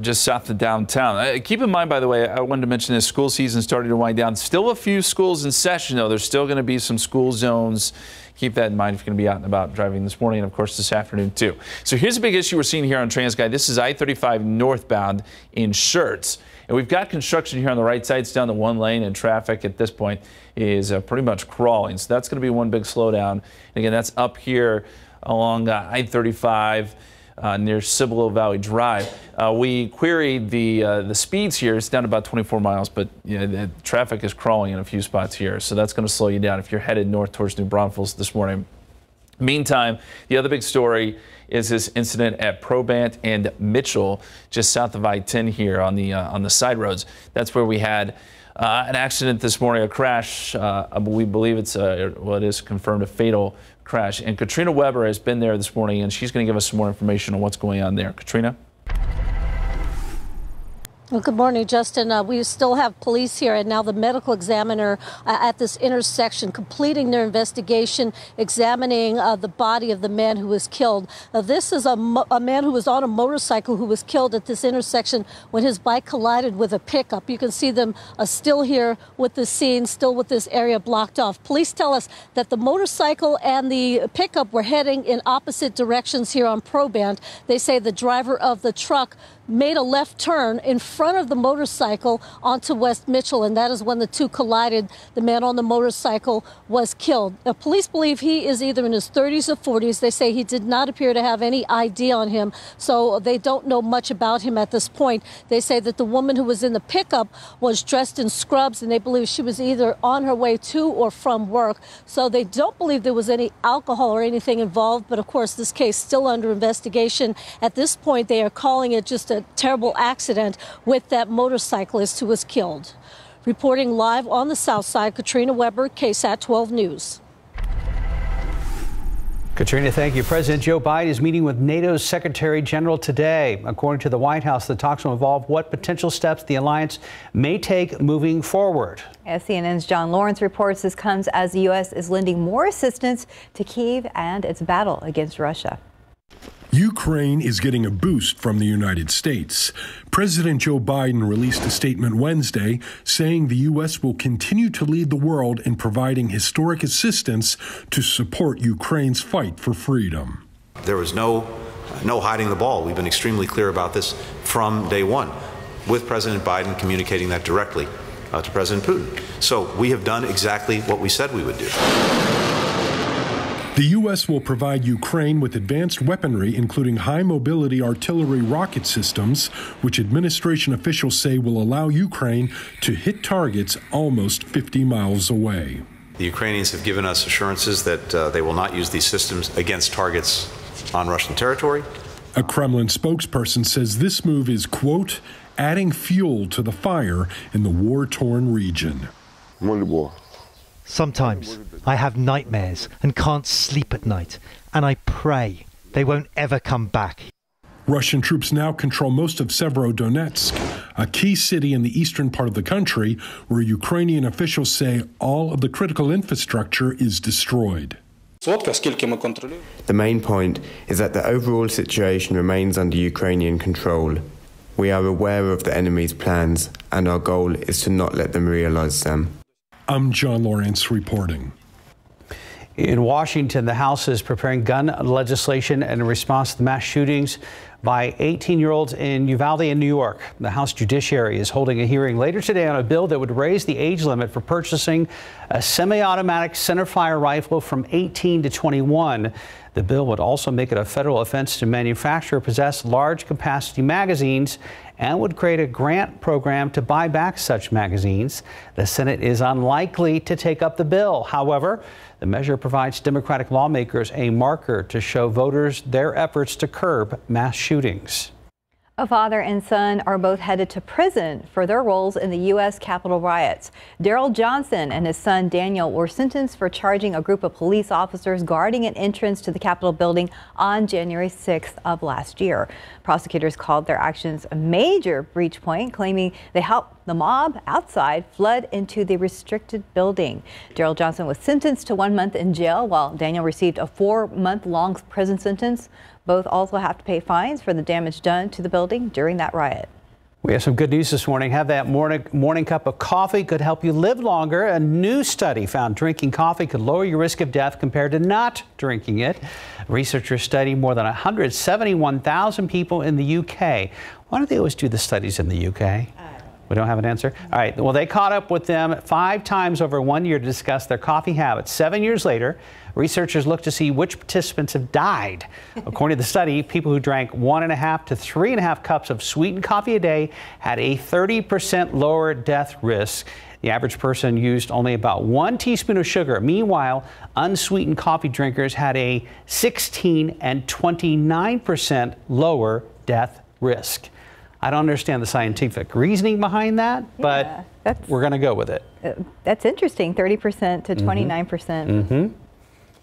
just south of downtown. Keep in mind, by the way, I wanted to mention this, school season starting to wind down. Still a few schools in session, though. There's still going to be some school zones. Keep that in mind if you're going to be out and about driving this morning and, of course, this afternoon, too. So here's a big issue we're seeing here on TransGuide. This is I-35 northbound in Schertz. And we've got construction here on the right side. It's down to 1 lane, and traffic at this point is pretty much crawling. So that's going to be one big slowdown. And again, that's up here along I-35. Near Cibolo Valley Drive. We queried the speeds here. It's down to about 24 miles, but the traffic is crawling in a few spots here. So that's going to slow you down if you're headed north towards New Braunfels this morning. Meantime, the other big story is this incident at Probant and Mitchell, just south of I-10 here on the side roads. That's where we had an accident this morning, a crash. We believe it is confirmed a fatal crash. And Katrina Weber has been there this morning, and she's going to give us some more information on what's going on there. Katrina? Well, good morning, Justin. We still have police here, and now the medical examiner at this intersection completing their investigation, examining the body of the man who was killed. This is a man who was on a motorcycle who was killed at this intersection when his bike collided with a pickup. You can see them still here with the scene, still with this area blocked off. Police tell us that the motorcycle and the pickup were heading in opposite directions here on Probant. They say the driver of the truck made a left turn in front of the motorcycle onto West Mitchell, and that is when the two collided. The man on the motorcycle was killed. Police believe he is either in his 30s or 40s. They say he did not appear to have any ID on him, so they don't know much about him at this point. They say that the woman who was in the pickup was dressed in scrubs, and they believe she was either on her way to or from work. So they don't believe there was any alcohol or anything involved, but of course this case still under investigation. At this point, they are calling it just a terrible accident with that motorcyclist who was killed. Reporting live on the South Side, Katrina Weber, KSAT 12 News. Katrina, thank you. President Joe Biden is meeting with NATO's Secretary General today. According to the White House, the talks will involve what potential steps the alliance may take moving forward. CNN's John Lawrence reports this comes as the U.S. is lending more assistance to Kyiv and its battle against Russia. Ukraine is getting a boost from the United States. President Joe Biden released a statement Wednesday saying the U.S. will continue to lead the world in providing historic assistance to support Ukraine's fight for freedom. There was no hiding the ball. We've been extremely clear about this from day one, with President Biden communicating that directly to President Putin. So we have done exactly what we said we would do. The U.S. will provide Ukraine with advanced weaponry, including high-mobility artillery rocket systems, which administration officials say will allow Ukraine to hit targets almost 50 miles away. The Ukrainians have given us assurances that they will not use these systems against targets on Russian territory. A Kremlin spokesperson says this move is, quote, adding fuel to the fire in the war-torn region. Sometimes I have nightmares and can't sleep at night, and I pray they won't ever come back. Russian troops now control most of Severodonetsk, a key city in the eastern part of the country where Ukrainian officials say all of the critical infrastructure is destroyed. The main point is that the overall situation remains under Ukrainian control. We are aware of the enemy's plans, and our goal is to not let them realize them. I'm John Lawrence reporting. In Washington, the House is preparing gun legislation in response to the mass shootings by 18-year-olds in Uvalde in New York. The House Judiciary is holding a hearing later today on a bill that would raise the age limit for purchasing a semi-automatic centerfire rifle from 18 to 21. The bill would also make it a federal offense to manufacture or possess large capacity magazines and would create a grant program to buy back such magazines. The Senate is unlikely to take up the bill. However, the measure provides Democratic lawmakers a marker to show voters their efforts to curb mass shootings. A father and son are both headed to prison for their roles in the U.S. Capitol riots. Daryl Johnson and his son Daniel were sentenced for charging a group of police officers guarding an entrance to the Capitol building on January 6th of last year. Prosecutors called their actions a major breach point, claiming they helped the mob outside flood into the restricted building. Daryl Johnson was sentenced to 1 month in jail, while Daniel received a 4-month-long prison sentence. Both also have to pay fines for the damage done to the building during that riot. We have some good news this morning. Have that morning cup of coffee could help you live longer. A new study found drinking coffee could lower your risk of death compared to not drinking it. Researchers studied more than 171,000 people in the UK. Why do they always do the studies in the UK? We don't have an answer? All right. Well, they caught up with them 5 times over 1 year to discuss their coffee habits. 7 years later, researchers looked to see which participants have died. According to the study, people who drank 1.5 to 3.5 cups of sweetened coffee a day had a 30% lower death risk. The average person used only about 1 teaspoon of sugar. Meanwhile, unsweetened coffee drinkers had a 16 and 29% lower death risk. I don't understand the scientific reasoning behind that, but we're going to go with it. That's interesting, 30% to 29%.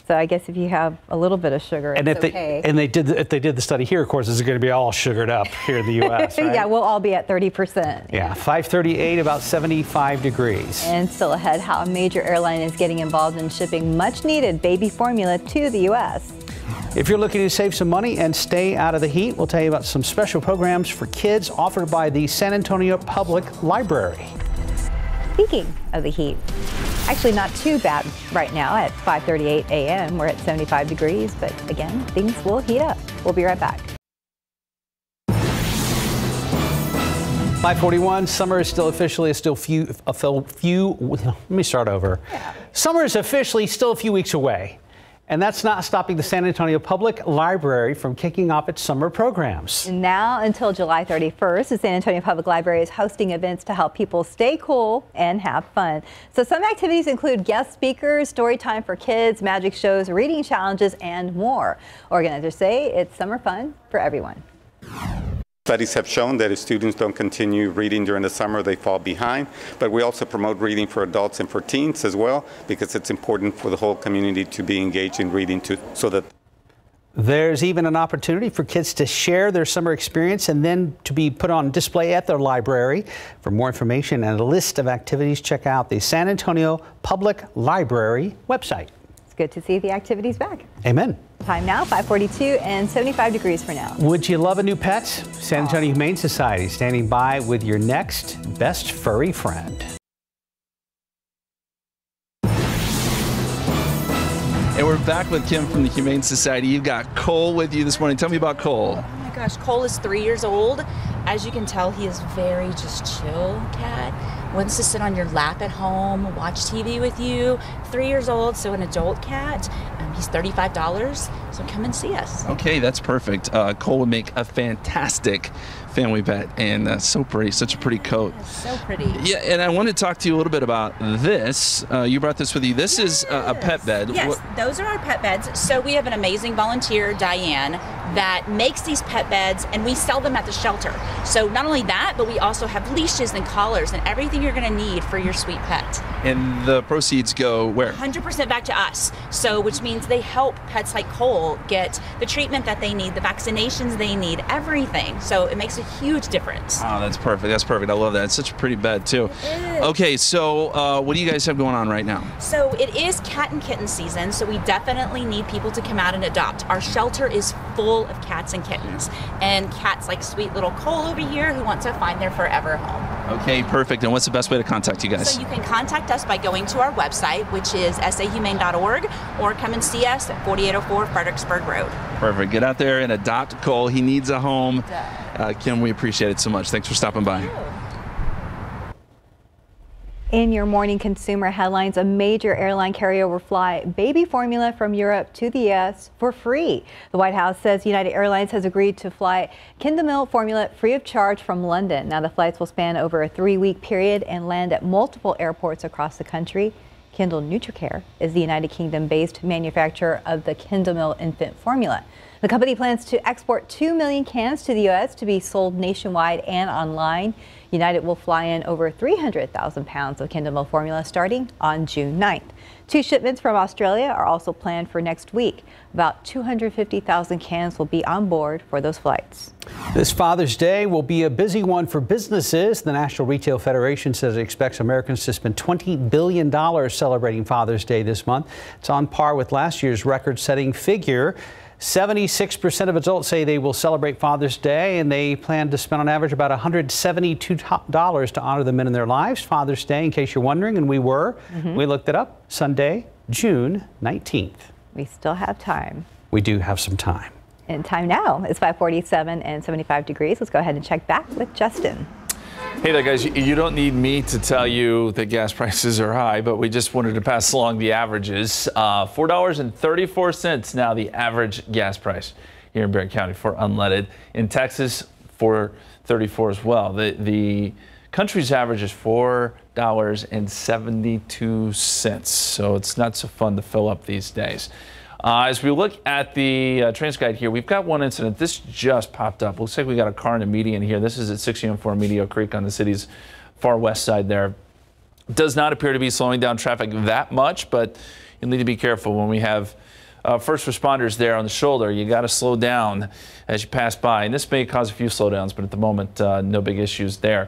So I guess if you have a little bit of sugar, and it's if they did the study here, of course, it's going to be all sugared up here in the U.S., right? Yeah, we'll all be at 30%. Yeah, 538, about 75 degrees. And still ahead, how a major airline is getting involved in shipping much-needed baby formula to the U.S. If you're looking to save some money and stay out of the heat, we'll tell you about some special programs for kids offered by the San Antonio Public Library. Speaking of the heat, actually not too bad right now at 5:38 a.m. We're at 75 degrees, but again, things will heat up. We'll be right back. 5:41. Summer is still officially let me start over. Summer is officially still a few weeks away. And that's not stopping the San Antonio Public Library from kicking off its summer programs. Now until July 31st, the San Antonio Public Library is hosting events to help people stay cool and have fun. So some activities include guest speakers, story time for kids, magic shows, reading challenges, and more. Organizers say it's summer fun for everyone. Studies have shown that if students don't continue reading during the summer, they fall behind. But we also promote reading for adults and for teens as well, because it's important for the whole community to be engaged in reading so that there's even an opportunity for kids to share their summer experience and then to be put on display at their library. For more information and a list of activities, check out the San Antonio Public Library website. It's good to see the activities back. Amen. Time now, 5:42 and 75 degrees for now. Would you love a new pet? San Antonio Humane Society standing by with your next best furry friend. And we're back with Kim from the Humane Society. You've got Cole with you this morning. Tell me about Cole. Oh my gosh, Cole is 3 years old. As you can tell, he is very just chill cat. Wants to sit on your lap at home, watch TV with you. 3 years old, so an adult cat. He's $35, so come and see us. Okay, that's perfect. Cole would make a fantastic family pet, and so pretty, such a pretty coat. So pretty. Yeah, and I want to talk to you a little bit about this. You brought this with you. This is a pet bed. Yes, those are our pet beds. So we have an amazing volunteer, Diane, that makes these pet beds, and we sell them at the shelter. So not only that, but we also have leashes and collars and everything you're going to need for your sweet pet. And the proceeds go where? 100% back to us. So which means they help pets like Cole get the treatment that they need, the vaccinations they need, everything. So it makes a huge difference. Oh, that's perfect. That's perfect. I love that. It's such a pretty bed too. Okay, so what do you guys have going on right now? So it is cat and kitten season, so we definitely need people to come out and adopt. Our shelter is full of cats and kittens, and cats like sweet little Cole over here who wants to find their forever home. Okay, perfect. And what's the best way to contact you guys? So you can contact us by going to our website, which is sahumane.org, or come and see us at 4804 Fredericksburg Road. Perfect. Get out there and adopt Cole. He needs a home. Kim, we appreciate it so much. Thanks for stopping by. In your morning consumer headlines, a major airline carryover flight baby formula from Europe to the U.S. for free. The White House says United Airlines has agreed to fly Kindle milk formula free of charge from London. Now the flights will span over a 3-week period and land at multiple airports across the country. Kindle NutriCare is the United Kingdom-based manufacturer of the Kindle milk infant formula. The company plans to export 2 million cans to the U.S. to be sold nationwide and online. United will fly in over 300,000 pounds of Kindle milk formula starting on June 9th. 2 shipments from Australia are also planned for next week. About 250,000 cans will be on board for those flights. This Father's Day will be a busy one for businesses. The National Retail Federation says it expects Americans to spend $20 billion celebrating Father's Day this month. It's on par with last year's record-setting figure. 76% of adults say they will celebrate Father's Day, and they plan to spend on average about $172 to honor the men in their lives. Father's Day, in case you're wondering, and we looked it up, Sunday, June 19th. We still have time. We do have some time. And time now is 5:47 and 75 degrees. Let's go ahead and check back with Justin. Hey there, guys. You don't need me to tell you that gas prices are high, but we just wanted to pass along the averages. $4.34 now the average gas price here in Barron County for unleaded. In Texas, $4.34 as well. The country's average is $4.72, so it's not so fun to fill up these days. As we look at the TransGuide here, we've got one incident. This just popped up. Looks like we got a car in a median here. This is at 604 Medio Creek on the city's far west side there. Does not appear to be slowing down traffic that much, but you need to be careful when we have first responders there on the shoulder. You got to slow down as you pass by. And this may cause a few slowdowns, but at the moment, no big issues there.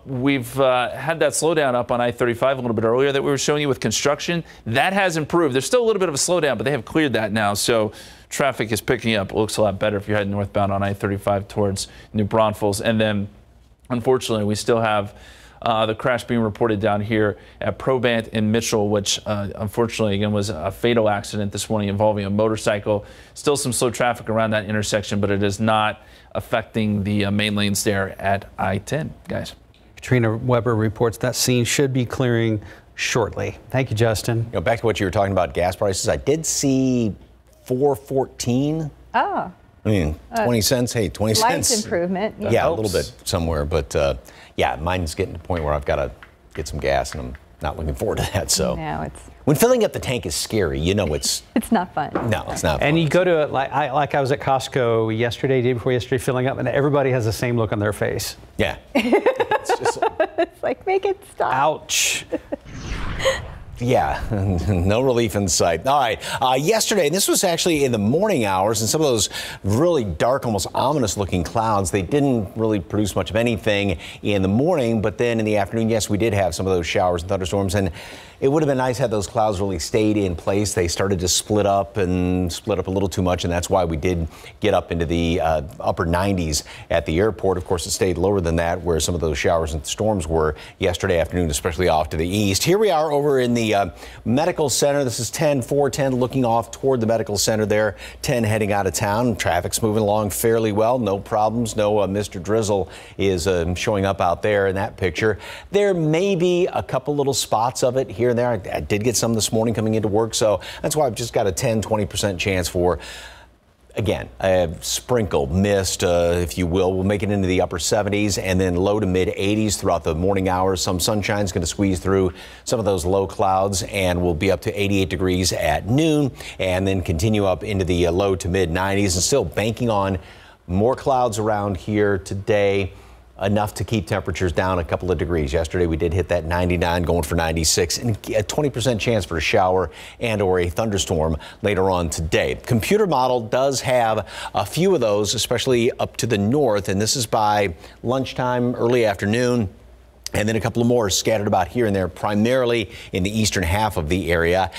We've had that slowdown up on I-35 a little bit earlier that we were showing you with construction. That has improved. There's still a little bit of a slowdown, but they have cleared that now. So traffic is picking up. It looks a lot better if you're heading northbound on I-35 towards New Braunfels. And then, unfortunately, we still have The crash being reported down here at Probant and Mitchell, which unfortunately, again, was a fatal accident this morning involving a motorcycle. Still some slow traffic around that intersection, but it is not affecting the main lanes there at I-10, guys. Katrina Weber reports that scene should be clearing shortly. Thank you, Justin. Back to what you were talking about, gas prices. I did see $4.14. Oh. I mean, 20 cents. Hey, 20 cents. Slight improvement. Yeah, a little bit somewhere, but yeah, mine's getting to the point where I've got to get some gas, and I'm not looking forward to that. So no, when filling up the tank is scary, it's not fun. No, it's not fun. And you go to like I was at Costco day before yesterday, filling up, and everybody has the same look on their face. Yeah. It's like, make it stop. Ouch. Yeah, no relief in sight. All right, yesterday, and this was actually in the morning hours, and some of those really dark, almost ominous looking clouds, they didn't really produce much of anything in the morning, but then in the afternoon, yes, we did have some of those showers and thunderstorms, and it would have been nice had those clouds really stayed in place. They started to split up a little too much, and that's why we did get up into the upper 90s at the airport. Of course, it stayed lower than that where some of those showers and storms were yesterday afternoon, especially off to the east. Here we are over in the medical center. This is 410 looking off toward the medical center there. 10 heading out of town. Traffic's moving along fairly well. No problems. No Mr. Drizzle is showing up out there in that picture. There may be a couple little spots of it here and there. I did get some this morning coming into work, so that's why I've just got a 10-20% chance for, again, a sprinkle, mist, if you will. We'll make it into the upper 70s and then low to mid 80s throughout the morning hours. Some sunshine's going to squeeze through some of those low clouds, and we'll be up to 88 degrees at noon and then continue up into the low to mid 90s, and still banking on more clouds around here today. Enough to keep temperatures down a couple of degrees. Yesterday we did hit that 99, going for 96, and a 20% chance for a shower and or a thunderstorm later on today. Computer model does have a few of those, especially up to the north, and this is by lunchtime, early afternoon. And then a couple of more scattered about here and there, primarily in the eastern half of the area.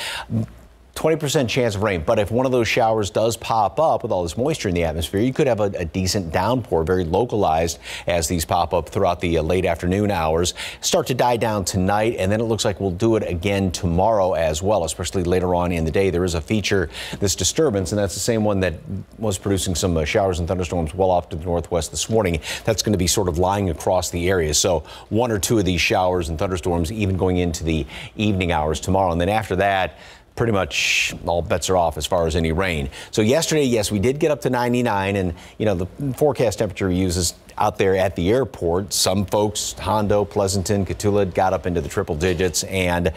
20% chance of rain, but if one of those showers does pop up with all this moisture in the atmosphere, you could have a decent downpour, very localized, as these pop up throughout the late afternoon hours. Start to die down tonight, and then it looks like we'll do it again tomorrow as well, especially later on in the day. There is a feature, this disturbance, and that's the same one that was producing some showers and thunderstorms well off to the northwest this morning. That's going to be sort of lying across the area. So one or two of these showers and thunderstorms even going into the evening hours tomorrow. And then after that, pretty much all bets are off as far as any rain. So yesterday, yes, we did get up to 99, and the forecast temperature uses out there at the airport. Some folks, Hondo, Pleasanton, Cotulla, got up into the triple digits, and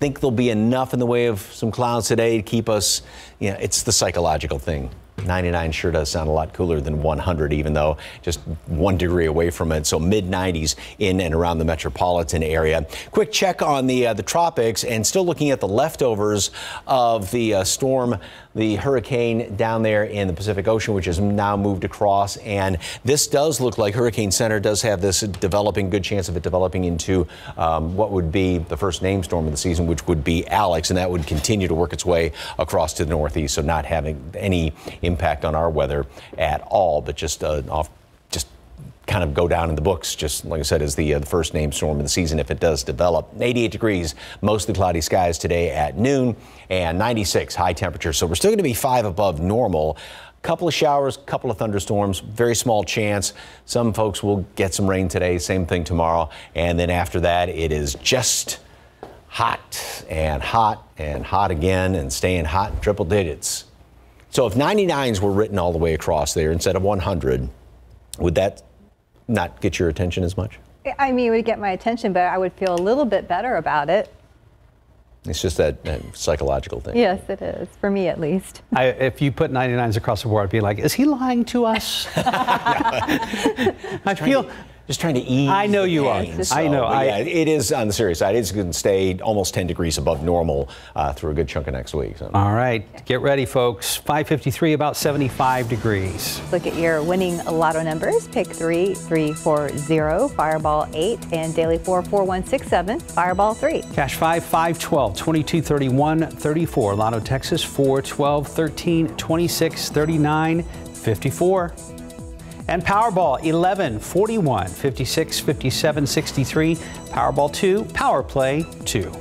think there'll be enough in the way of some clouds today to keep us, it's the psychological thing. 99 sure does sound a lot cooler than 100, even though just 1 degree away from it. So mid 90s in and around the metropolitan area. Quick check on the tropics, and still looking at the leftovers of the storm, the hurricane down there in the Pacific Ocean, which has now moved across. And this does look like Hurricane Center does have this good chance of it developing into what would be the first named storm of the season, which would be Alex, and that would continue to work its way across to the northeast. So not having any impact on our weather at all, but just kind of go down in the books, just like I said, as the first named storm of the season if it does develop. 88 degrees, mostly cloudy skies today at noon, and 96 high temperature. So we're still going to be 5 above normal. Couple of showers, couple of thunderstorms, very small chance. Some folks will get some rain today, same thing tomorrow. And then after that, it is just hot and hot and hot again, and staying hot in triple digits. So if 99s were written all the way across there instead of 100, would that not get your attention as much? I mean, it would get my attention, but I would feel a little bit better about it. It's just that psychological thing. Yes, it is, for me at least. If you put 99s across the board, I'd be like, is he lying to us? I feel... Just trying to ease. I know you are. So, I know. Yeah, it is on the serious side. It's going to stay almost 10 degrees above normal through a good chunk of next week. So. All right. Get ready, folks. 5:53, about 75 degrees. Look at your winning lotto numbers. Pick 3, 340, Fireball 8, and Daily 4, 4167, Fireball 3. Cash 5, 512, 22, 31, 34. Lotto Texas 4, 12, 13, 26, 39, 54. And Powerball 11, 41, 56, 57, 63. Powerball 2, Power Play 2.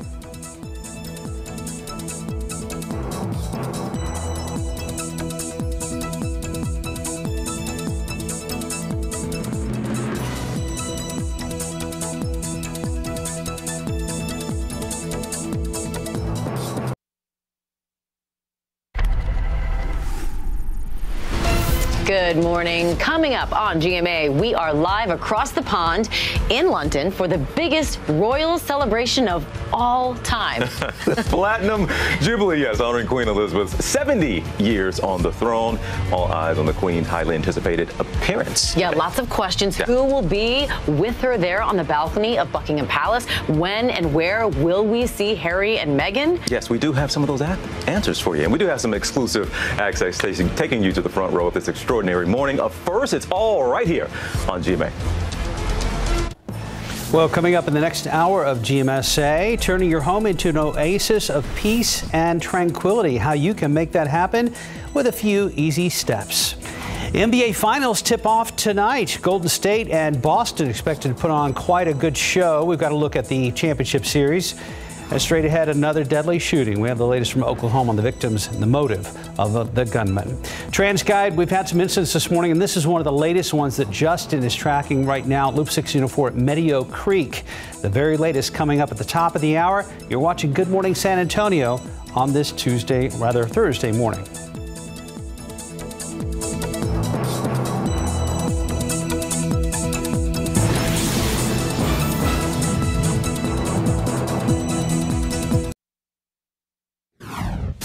Good morning. Coming up on GMA, we are live across the pond in London for the biggest royal celebration of all time. The Platinum Jubilee, yes, honoring Queen Elizabeth's 70 years on the throne. All eyes on the Queen's highly anticipated appearance. Yeah, lots of questions. Yeah. Who will be with her there on the balcony of Buckingham Palace? When and where will we see Harry and Meghan? Yes, we do have some of those answers for you. And we do have some exclusive access taking you to the front row of this extraordinary morning. First, it's all right here on GMA. Well, coming up in the next hour of GMSA, turning your home into an oasis of peace and tranquility. How you can make that happen with a few easy steps. NBA Finals tip off tonight. Golden State and Boston expected to put on quite a good show. We've got to look at the championship series. And straight ahead, another deadly shooting. We have the latest from Oklahoma on the victims and the motive of the gunman. TransGuide, we've had some incidents this morning, and this is one of the latest ones that Justin is tracking right now at Loop 604 at Medio Creek. The very latest coming up at the top of the hour. You're watching Good Morning San Antonio on this Thursday morning.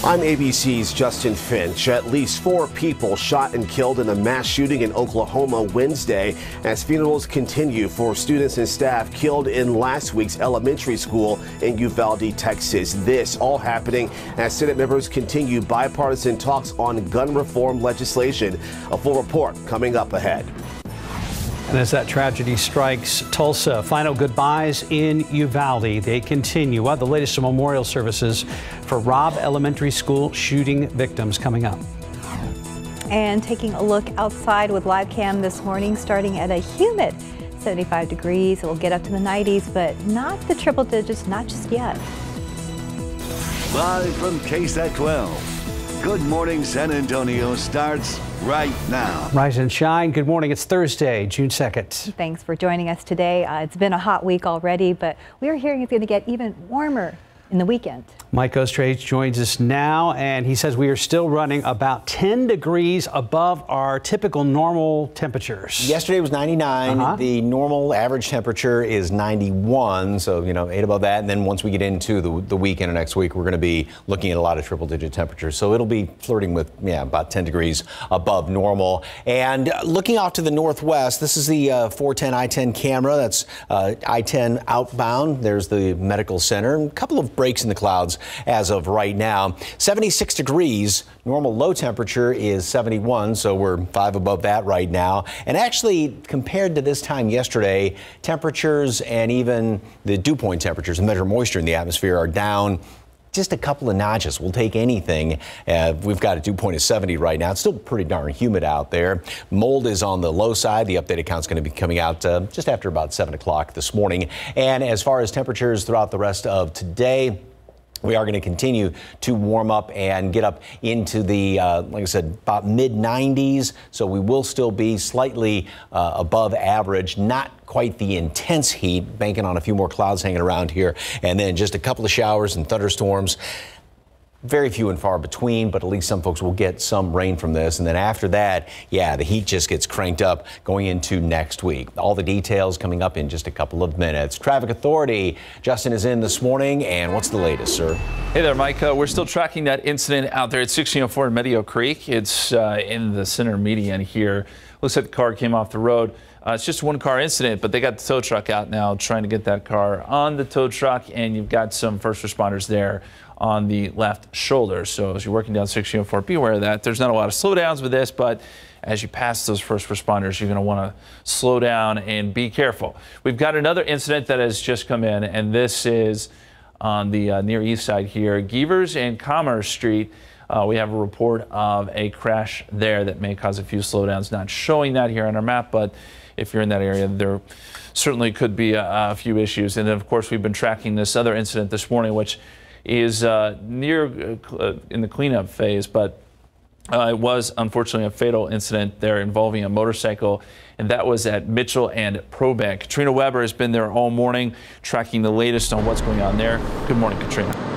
I'm ABC's Justin Finch. At least 4 people shot and killed in a mass shooting in Oklahoma Wednesday as funerals continue for students and staff killed in last week's elementary school in Uvalde, Texas. This all happening as Senate members continue bipartisan talks on gun reform legislation. A full report coming up ahead. And as that tragedy strikes Tulsa, final goodbyes in Uvalde, they continue. We'll have the latest memorial services for Robb Elementary School shooting victims coming up. And taking a look outside with live cam this morning, starting at a humid 75 degrees. It will get up to the 90s, but not the triple digits, not just yet. Live from KSAT 12. Good Morning San Antonio starts right now. Rise and shine. Good morning. It's Thursday, June 2nd. Thanks for joining us today. It's been a hot week already, but we are hearing it's going to get even warmer in the weekend. Mike Ostrage joins us now, and he says we are still running about 10 degrees above our typical normal temperatures. Yesterday was 99. The normal average temperature is 91, so 8 above that. And then once we get into the weekend and next week, we're going to be looking at a lot of triple-digit temperatures. So it'll be flirting with about 10 degrees above normal. And looking off to the northwest, this is the 410 I-10 camera. That's I-10 outbound. There's the medical center. A couple of breaks in the clouds as of right now. 76 degrees. Normal low temperature is 71, so we're 5 above that right now. And actually, compared to this time yesterday, temperatures and even the dew point temperatures, the measure moisture in the atmosphere, are down just a couple of notches. We'll take anything. We've got a dew point of 70 right now. It's still pretty darn humid out there. Mold is on the low side. The updated count's going to be coming out just after about 7 o'clock this morning. And as far as temperatures throughout the rest of today, we are going to continue to warm up and get up into the, like I said, about mid-90s. So we will still be slightly above average, not quite the intense heat, banking on a few more clouds hanging around here. And then just a couple of showers and thunderstorms. Very few and far between, but at least some folks will get some rain from this. And then after that, the heat just gets cranked up going into next week. All the details coming up in just a couple of minutes. Traffic Authority, Justin is in this morning. And what's the latest, sir? Hey there, Mike. We're still tracking that incident out there at 1604 in Medio Creek. It's in the center median here. Looks like the car came off the road. It's just one car incident, but they got the tow truck out now trying to get that car on the tow truck, and you've got some first responders there on the left shoulder. So as you're working down 1604, be aware of that. There's not a lot of slowdowns with this, but as you pass those first responders, you're going to want to slow down and be careful. We've got another incident that has just come in, and this is on the near east side here, Gevers and Commerce Street. We have a report of a crash there that may cause a few slowdowns. Not showing that here on our map, but if you're in that area, there certainly could be a few issues. And then, of course, we've been tracking this other incident this morning, which is near in the cleanup phase, but it was unfortunately a fatal incident there involving a motorcycle, and that was at Mitchell and Probank. Katrina Weber has been there all morning tracking the latest on what's going on there. Good morning, Katrina.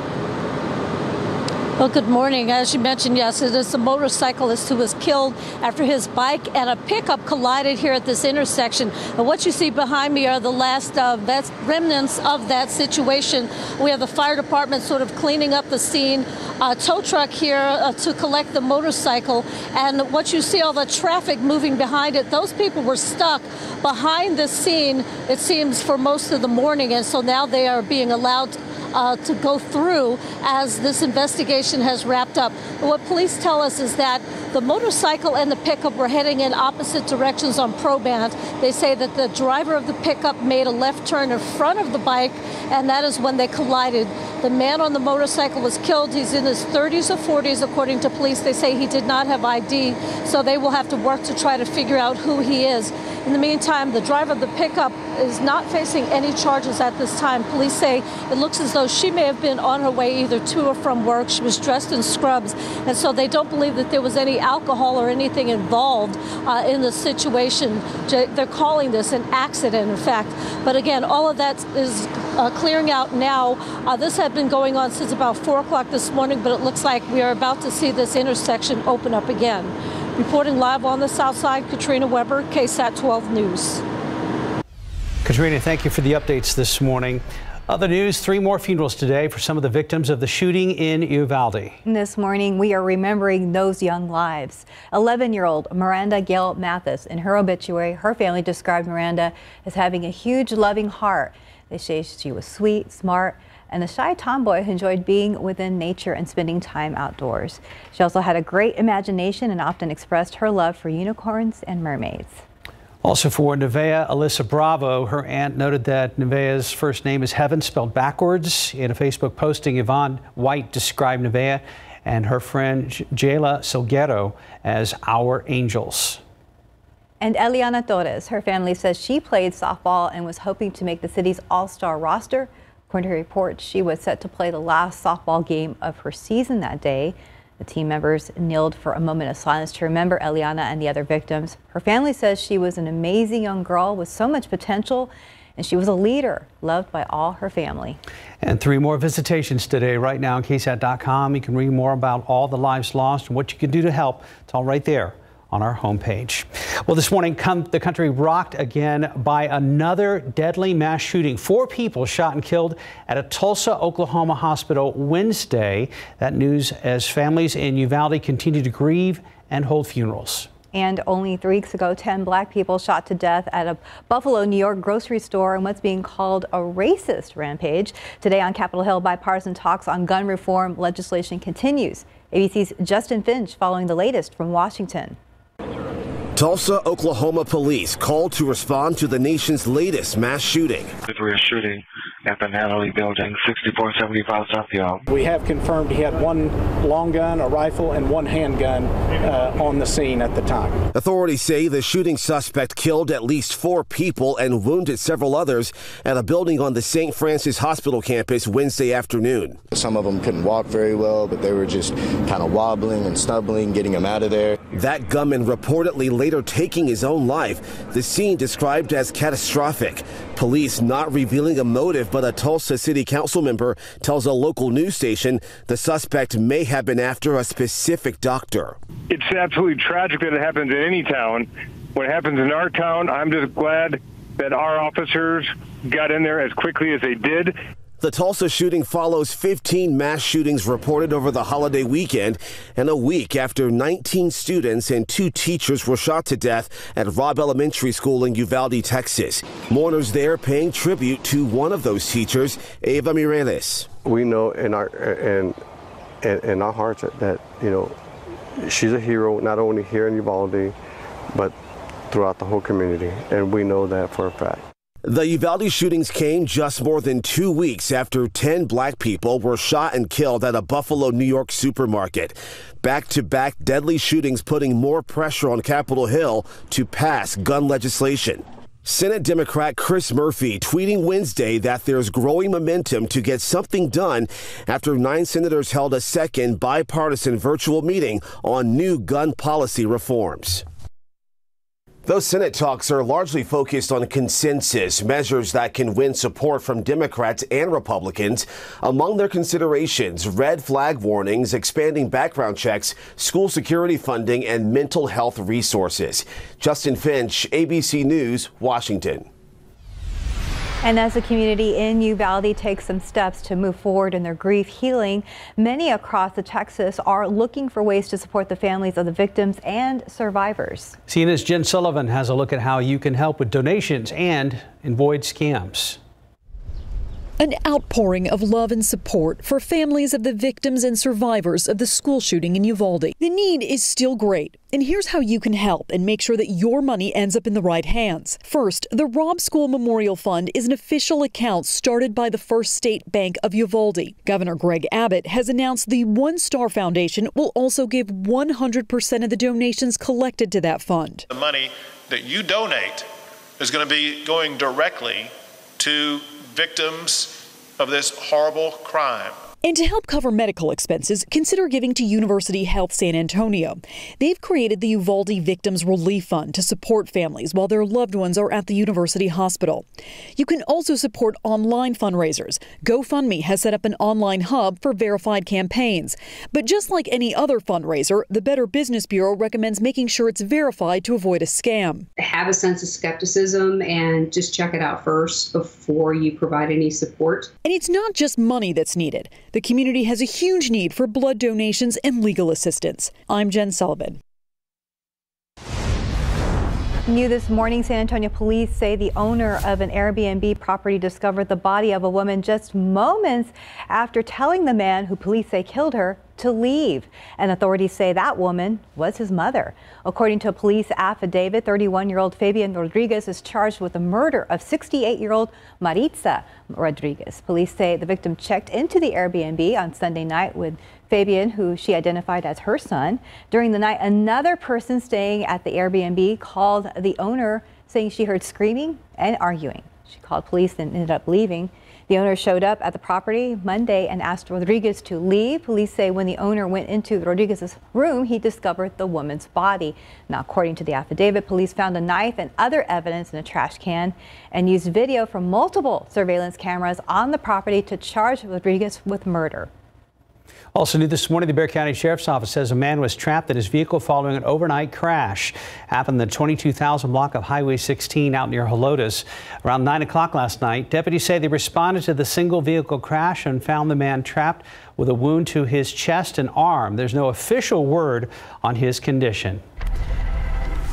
Well, good morning. As you mentioned, yes, it is a motorcyclist who was killed after his bike and a pickup collided here at this intersection. And what you see behind me are the last remnants of that situation. We have the fire department sort of cleaning up the scene, a tow truck here to collect the motorcycle. And what you see, all the traffic moving behind it, those people were stuck behind the scene, it seems, for most of the morning. And so now they are being allowed to go through as this investigation has wrapped up. What police tell us is that the motorcycle and the pickup were heading in opposite directions on Probant. They say that the driver of the pickup made a left turn in front of the bike, and that is when they collided. The man on the motorcycle was killed. He's in his 30s or 40s, according to police. They say he did not have ID, so they will have to work to try to figure out who he is. In the meantime, the driver of the pickup is not facing any charges at this time. Police say it looks as though she may have been on her way either to or from work. She was dressed in scrubs, and so they don't believe that there was any alcohol or anything involved in the situation. They're calling this an accident, in fact. But again, all of that is clearing out now. This had been going on since about 4 o'clock this morning, but it looks like we are about to see this intersection open up again. Reporting live on the south side, Katrina Weber, KSAT 12 News. Katrina, thank you for the updates this morning. Other news, 3 more funerals today for some of the victims of the shooting in Uvalde. This morning, we are remembering those young lives. 11-year-old Miranda Gail Mathis, in her obituary, her family described Miranda as having a huge, loving heart. They say she was sweet, smart, and a shy tomboy who enjoyed being within nature and spending time outdoors. She also had a great imagination and often expressed her love for unicorns and mermaids. Also for Nevaeh Alyssa Bravo, her aunt noted that Nevaeh's first name is Heaven, spelled backwards. In a Facebook posting, Yvonne White described Nevaeh and her friend Jayla Silguero as our angels. And Eliana Torres, her family says she played softball and was hoping to make the city's all-star roster. According to reports, she was set to play the last softball game of her season that day. The team members kneeled for a moment of silence to remember Eliana and the other victims. Her family says she was an amazing young girl with so much potential, and she was a leader, loved by all her family. And 3 more visitations today. Right now on KSAT.com, you can read more about all the lives lost and what you can do to help. It's all right there on our homepage. Well, this morning, the country rocked again by another deadly mass shooting. 4 people shot and killed at a Tulsa, Oklahoma hospital Wednesday. That news as families in Uvalde continue to grieve and hold funerals. And only 3 weeks ago, 10 black people shot to death at a Buffalo, New York grocery store in what's being called a racist rampage. Today on Capitol Hill, bipartisan talks on gun reform legislation continues. ABC's Justin Finch following the latest from Washington. Tulsa, Oklahoma police called to respond to the nation's latest mass shooting. We are shooting at the Natalie building, 6475 South. We have confirmed he had 1 long gun, a rifle, and 1 handgun on the scene at the time. Authorities say the shooting suspect killed at least 4 people and wounded several others at a building on the St. Francis Hospital campus Wednesday afternoon. Some of them couldn't walk very well, but they were just kind of wobbling and stumbling, getting them out of there. That gunman reportedly later taking his own life. The scene described as catastrophic. Police not revealing a motive, but a Tulsa City Council member tells a local news station the suspect may have been after a specific doctor. It's absolutely tragic that it happens in any town. When it happens in our town, I'm just glad that our officers got in there as quickly as they did. The Tulsa shooting follows 15 mass shootings reported over the holiday weekend and a week after 19 students and 2 teachers were shot to death at Robb Elementary School in Uvalde, Texas. Mourners there paying tribute to one of those teachers, Ava Mireles. We know in our hearts that, you know, she's a hero, not only here in Uvalde, but throughout the whole community, and we know that for a fact. The Uvalde shootings came just more than 2 weeks after 10 black people were shot and killed at a Buffalo, New York supermarket. Back-to-back deadly shootings putting more pressure on Capitol Hill to pass gun legislation. Senate Democrat Chris Murphy tweeting Wednesday that there's growing momentum to get something done after 9 senators held a second bipartisan virtual meeting on new gun policy reforms. Those Senate talks are largely focused on consensus, measures that can win support from Democrats and Republicans. Among their considerations, red flag warnings, expanding background checks, school security funding, and mental health resources. Justin Finch, ABC News, Washington. And as the community in Uvalde takes some steps to move forward in their grief healing, many across Texas are looking for ways to support the families of the victims and survivors. CNN's Jen Sullivan has a look at how you can help with donations and avoid scams. An outpouring of love and support for families of the victims and survivors of the school shooting in Uvalde. The need is still great, and here's how you can help and make sure that your money ends up in the right hands. First, the Robb School Memorial Fund is an official account started by the First State Bank of Uvalde. Governor Greg Abbott has announced the One Star Foundation will also give 100% of the donations collected to that fund. The money that you donate is going to be going directly to victims of this horrible crime. And to help cover medical expenses, consider giving to University Health San Antonio. They've created the Uvalde Victims Relief Fund to support families while their loved ones are at the university hospital. You can also support online fundraisers. GoFundMe has set up an online hub for verified campaigns. But just like any other fundraiser, the Better Business Bureau recommends making sure it's verified to avoid a scam. Have a sense of skepticism and just check it out first before you provide any support. And it's not just money that's needed. The community has a huge need for blood donations and legal assistance. I'm Jen Sullivan. New this morning, San Antonio police say the owner of an Airbnb property discovered the body of a woman just moments after telling the man who police say killed her to leave. And authorities say that woman was his mother. According to a police affidavit, 31-year-old Fabian Rodriguez is charged with the murder of 68-year-old Maritza Rodriguez. Police say the victim checked into the Airbnb on Sunday night with Fabian, who she identified as her son. During the night, another person staying at the Airbnb called the owner, saying she heard screaming and arguing. She called police and ended up leaving. The owner showed up at the property Monday and asked Rodriguez to leave. Police say when the owner went into Rodriguez's room, he discovered the woman's body. Now, according to the affidavit, police found a knife and other evidence in a trash can and used video from multiple surveillance cameras on the property to charge Rodriguez with murder. Also new this morning, the Bexar County Sheriff's Office says a man was trapped in his vehicle following an overnight crash. Happened in the 22,000 block of Highway 16 out near Helotes. Around 9 o'clock last night, deputies say they responded to the single vehicle crash and found the man trapped with a wound to his chest and arm. There's no official word on his condition.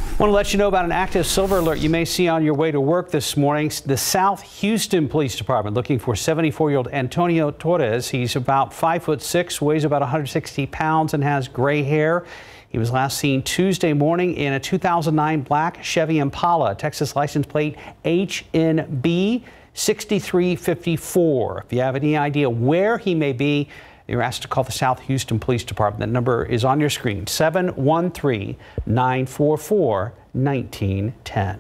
I want to let you know about an active silver alert you may see on your way to work this morning. The South Houston Police Department looking for 74-year-old Antonio Torres. He's about 5'6", weighs about 160 pounds, and has gray hair. He was last seen Tuesday morning in a 2009 black Chevy Impala, Texas license plate HNB 6354. If you have any idea where he may be, you're asked to call the South Houston Police Department. That number is on your screen, 713-944-1910.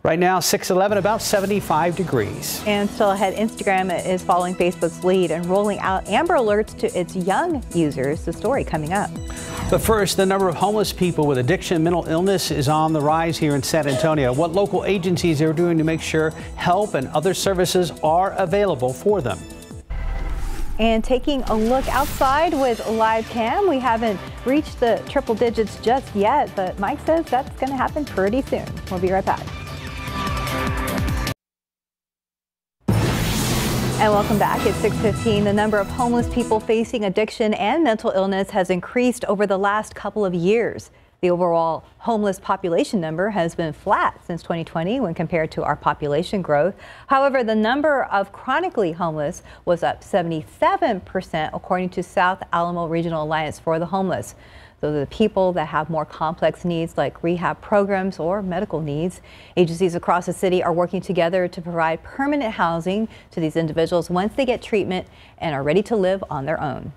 Right now, 6:11, about 75 degrees. And still ahead, Instagram is following Facebook's lead and rolling out Amber Alerts to its young users. The story coming up. But first, the number of homeless people with addiction and mental illness is on the rise here in San Antonio. What local agencies are doing to make sure help and other services are available for them. And taking a look outside with live cam, we haven't reached the triple digits just yet, but Mike says that's going to happen pretty soon. We'll be right back. And welcome back. It's 6:15. The number of homeless people facing addiction and mental illness has increased over the last couple of years. The overall homeless population number has been flat since 2020 when compared to our population growth. However, the number of chronically homeless was up 77% according to South Alamo Regional Alliance for the Homeless. Those are the people that have more complex needs like rehab programs or medical needs. Agencies across the city are working together to provide permanent housing to these individuals once they get treatment and are ready to live on their own.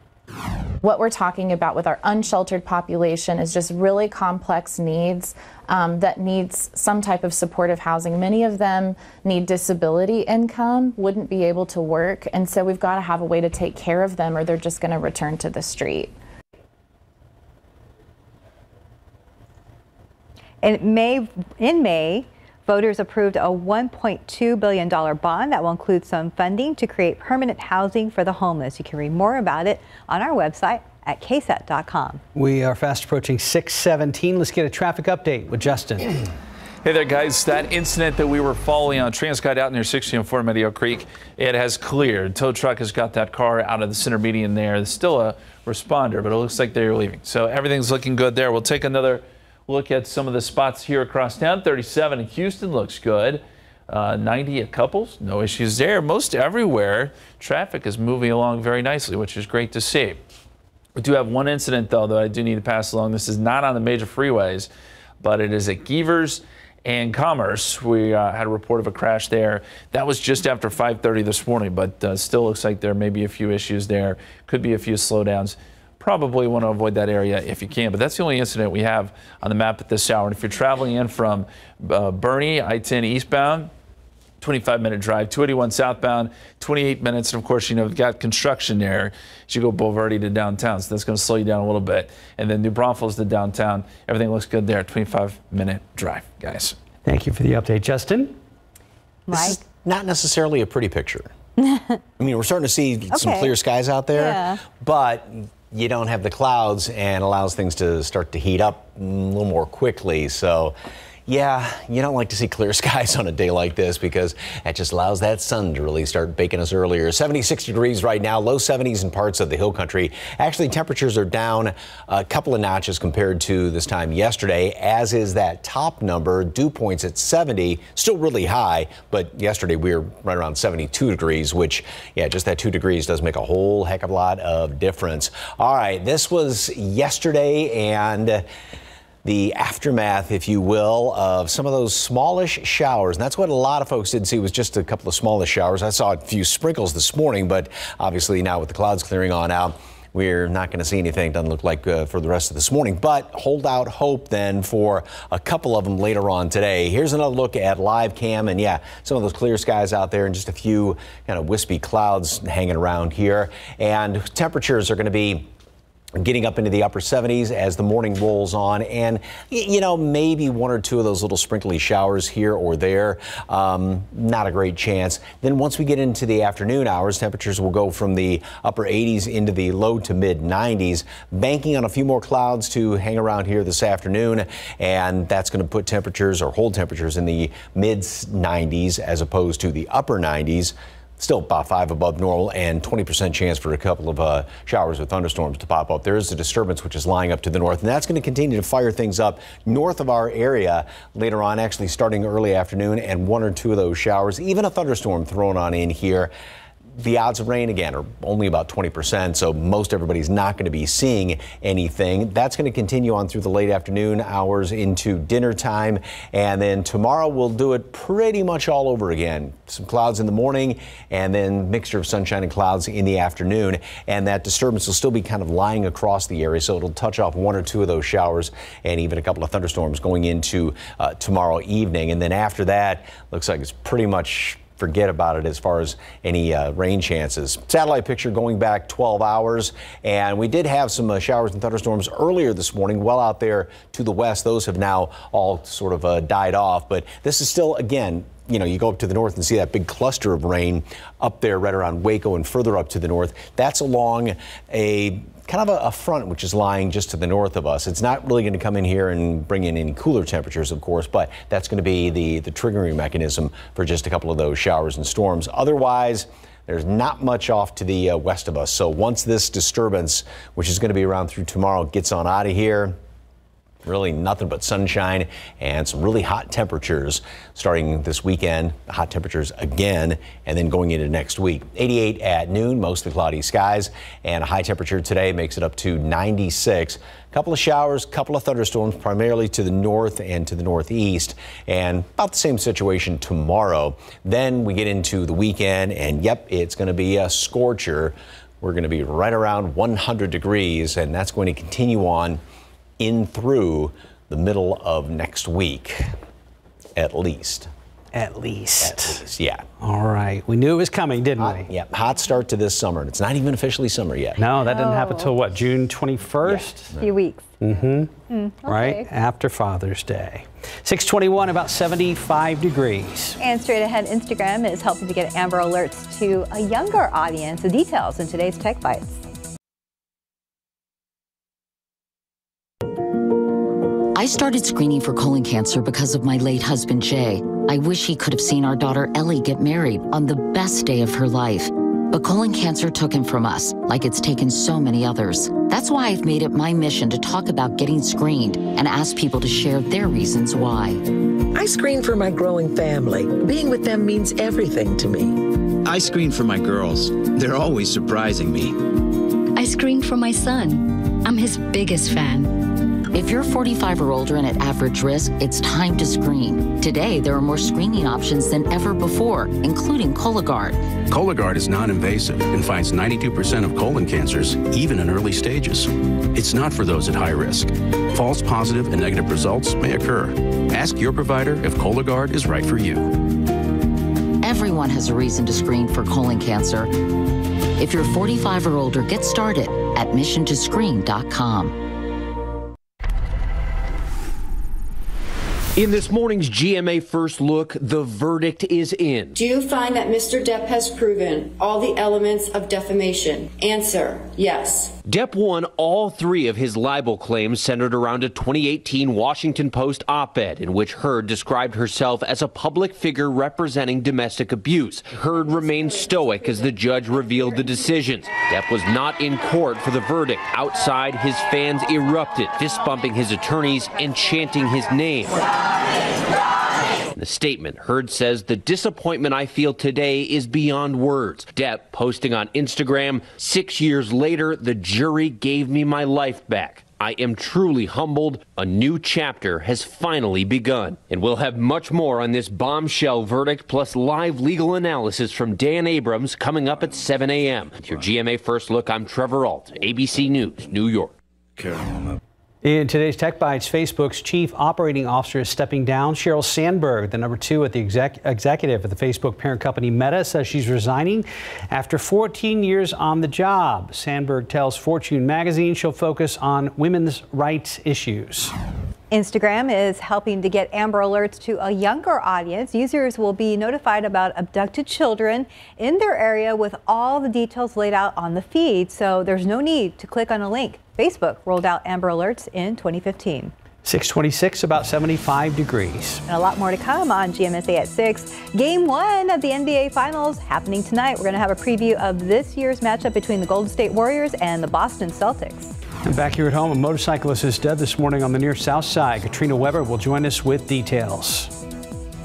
What we're talking about with our unsheltered population is just really complex needs that needs some type of supportive housing. Many of them need disability income, wouldn't be able to work, and so we've got to have a way to take care of them or they're just going to return to the street. In May, voters approved a $1.2 billion bond that will include some funding to create permanent housing for the homeless. You can read more about it on our website at KSAT.com. We are fast approaching 6:17. Let's get a traffic update with Justin. Hey there, guys. That incident that we were following on Transguide out near 1604 Meadow Creek, it has cleared. Tow truck has got that car out of the center median there. There's still a responder, but it looks like they're leaving. So everything's looking good there. We'll take another look at some of the spots here across town. 37 in Houston looks good. 90 at Couples, no issues there. Most everywhere, traffic is moving along very nicely, which is great to see. We do have one incident, though, that I do need to pass along. This is not on the major freeways, but it is at Gevers and Commerce. We had a report of a crash there. That was just after 5:30 this morning, but still looks like there may be a few issues there. Could be a few slowdowns. Probably want to avoid that area if you can, but that's the only incident we have on the map at this hour. And if you're traveling in from Bernie, I-10 eastbound, 25-minute drive, 281 southbound, 28 minutes. And of course, you know, we've got construction there as you go Boulevardy to downtown, so that's going to slow you down a little bit. And then New Braunfels to downtown, everything looks good there. 25-minute drive, guys. Thank you for the update, Justin. Mike? This is not necessarily a pretty picture. I mean, we're starting to see some clear skies out there, but you don't have the clouds and allows things to start to heat up a little more quickly. So yeah, you don't like to see clear skies on a day like this because that just allows that sun to really start baking us earlier. 76 degrees right now, low 70s in parts of the hill country. Actually, temperatures are down a couple of notches compared to this time yesterday, as is that top number. Dew points at 70, still really high, but yesterday we were right around 72 degrees, which, yeah, just that 2 degrees does make a whole heck of a lot of difference. All right, this was yesterday and the aftermath, if you will, of some of those smallish showers. And that's what a lot of folks didn't see, was just a couple of smallish showers. I saw a few sprinkles this morning, but obviously now with the clouds clearing on out, we're not going to see anything. Doesn't look like for the rest of this morning, but hold out hope then for a couple of them later on today. Here's another look at live cam, and yeah, some of those clear skies out there and just a few kind of wispy clouds hanging around here. And temperatures are going to be getting up into the upper 70s as the morning rolls on, and you know, maybe one or two of those little sprinkly showers here or there. Not a great chance. Then once we get into the afternoon hours, temperatures will go from the upper 80s into the low to mid 90s, banking on a few more clouds to hang around here this afternoon, and that's going to put temperatures or hold temperatures in the mid 90s as opposed to the upper 90s. Still about 5 above normal and 20% chance for a couple of showers with thunderstorms to pop up. There is a disturbance which is lying up to the north, and that's going to continue to fire things up north of our area later on, actually starting early afternoon, and one or two of those showers, even a thunderstorm thrown on in here. The odds of rain, again, are only about 20%, so most everybody's not going to be seeing anything. That's going to continue on through the late afternoon hours into dinner time, and then tomorrow we'll do it pretty much all over again. Some clouds in the morning, and then mixture of sunshine and clouds in the afternoon, and that disturbance will still be kind of lying across the area, so it'll touch off one or two of those showers and even a couple of thunderstorms going into tomorrow evening. And then after that, looks like it's pretty much forget about it as far as any rain chances. Satellite picture going back 12 hours, and we did have some showers and thunderstorms earlier this morning, well out there to the west. Those have now all sort of died off, but this is still, again, you know, you go up to the north and see that big cluster of rain up there right around Waco and further up to the north. That's along a kind of a front which is lying just to the north of us. It's not really going to come in here and bring in any cooler temperatures, of course, but that's going to be the triggering mechanism for just a couple of those showers and storms. Otherwise, there's not much off to the west of us. So once this disturbance, which is going to be around through tomorrow, gets on out of here, Really nothing but sunshine and some really hot temperatures starting this weekend. Hot temperatures again, and then going into next week. 88 at noon, mostly cloudy skies, and a high temperature today makes it up to 96. A couple of showers, couple of thunderstorms, primarily to the north and to the northeast, and about the same situation tomorrow. Then we get into the weekend, and yep, it's going to be a scorcher. We're going to be right around 100 degrees, and that's going to continue on in through the middle of next week, at least. At least, yeah. All right. We knew it was coming, didn't we? Yeah. Hot start to this summer. It's not even officially summer yet. No, that didn't happen till what, June 21st? A few weeks. Mm-hmm. Right after Father's Day. 621, about 75 degrees. And straight ahead, Instagram is helping to get Amber Alerts to a younger audience. The details in today's Tech Bites. I started screening for colon cancer because of my late husband, Jay. I wish he could have seen our daughter, Ellie, get married on the best day of her life. But colon cancer took him from us, like it's taken so many others. That's why I've made it my mission to talk about getting screened and ask people to share their reasons why. I screen for my growing family. Being with them means everything to me. I screen for my girls. They're always surprising me. I screened for my son. I'm his biggest fan. If you're 45 or older and at average risk, it's time to screen. Today, there are more screening options than ever before, including Cologuard. Cologuard is non-invasive and finds 92% of colon cancers, even in early stages. It's not for those at high risk. False positive and negative results may occur. Ask your provider if Cologuard is right for you. Everyone has a reason to screen for colon cancer. If you're 45 or older, get started at missiontoscreen.com. In this morning's GMA First Look, the verdict is in. Do you find that Mr. Depp has proven all the elements of defamation? Answer, yes. Depp won all three of his libel claims centered around a 2018 Washington Post op-ed in which Heard described herself as a public figure representing domestic abuse. Heard remained stoic as the judge revealed the decisions. Depp was not in court for the verdict. Outside, his fans erupted, fist-bumping his attorneys and chanting his name. In the statement, Heard says, "The disappointment I feel today is beyond words." Depp posting on Instagram, "6 years later, the jury gave me my life back. I am truly humbled. A new chapter has finally begun." And we'll have much more on this bombshell verdict, plus live legal analysis from Dan Abrams coming up at 7 a.m. With your GMA First Look, I'm Trevor Ault, ABC News, New York. In today's Tech Bites, Facebook's chief operating officer is stepping down. Sheryl Sandberg, the number 2 at the executive of the Facebook parent company Meta, says she's resigning after 14 years on the job. Sandberg tells Fortune magazine she'll focus on women's rights issues. Instagram is helping to get Amber Alerts to a younger audience. Users will be notified about abducted children in their area with all the details laid out on the feed, so there's no need to click on a link. Facebook rolled out Amber Alerts in 2015. 626, about 75 degrees. And a lot more to come on GMSA at 6. Game 1 of the NBA Finals happening tonight. We're going to have a preview of this year's matchup between the Golden State Warriors and the Boston Celtics. And back here at home, a motorcyclist is dead this morning on the near south side. Katrina Weber will join us with details.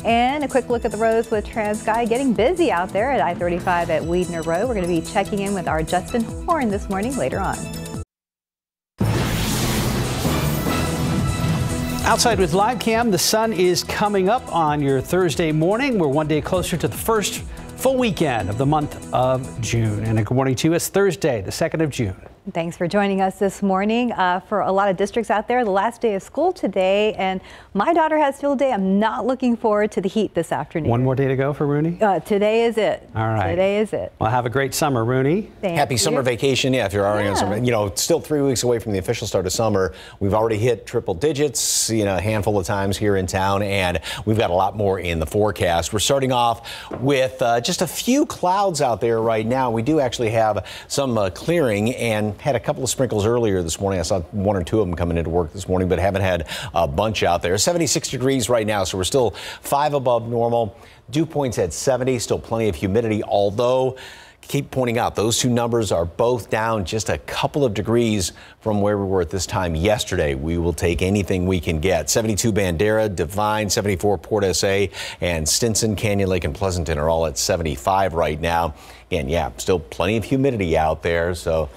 And a quick look at the roads with TransGuide. Getting busy out there at I-35 at Weidner Road. We're going to be checking in with our Justin Horn this morning later on. Outside with live cam, the sun is coming up on your Thursday morning. We're one day closer to the first full weekend of the month of June. And a good morning to you. It's Thursday, the 2nd of June. Thanks for joining us this morning. For a lot of districts out there, the last day of school today, and my daughter has field day. I'm not looking forward to the heat this afternoon. One more day to go for Rooney? Today is it. All right. Today is it. Well, have a great summer, Rooney. Happy summer vacation. Yeah, if you're already on summer. You know, still 3 weeks away from the official start of summer. We've already hit triple digits, you know, a handful of times here in town, and we've got a lot more in the forecast. We're starting off with just a few clouds out there right now. We do actually have some clearing and had a couple of sprinkles earlier this morning. I saw 1 or 2 of them coming into work this morning, but haven't had a bunch out there. 76 degrees right now, so we're still 5 above normal. Dew points at 70, still plenty of humidity, although keep pointing out those two numbers are both down just a couple of degrees from where we were at this time yesterday. We will take anything we can get. 72 Bandera, Devine, 74 Port SA, and Stinson, Canyon Lake, and Pleasanton are all at 75 right now. And yeah, still plenty of humidity out there, so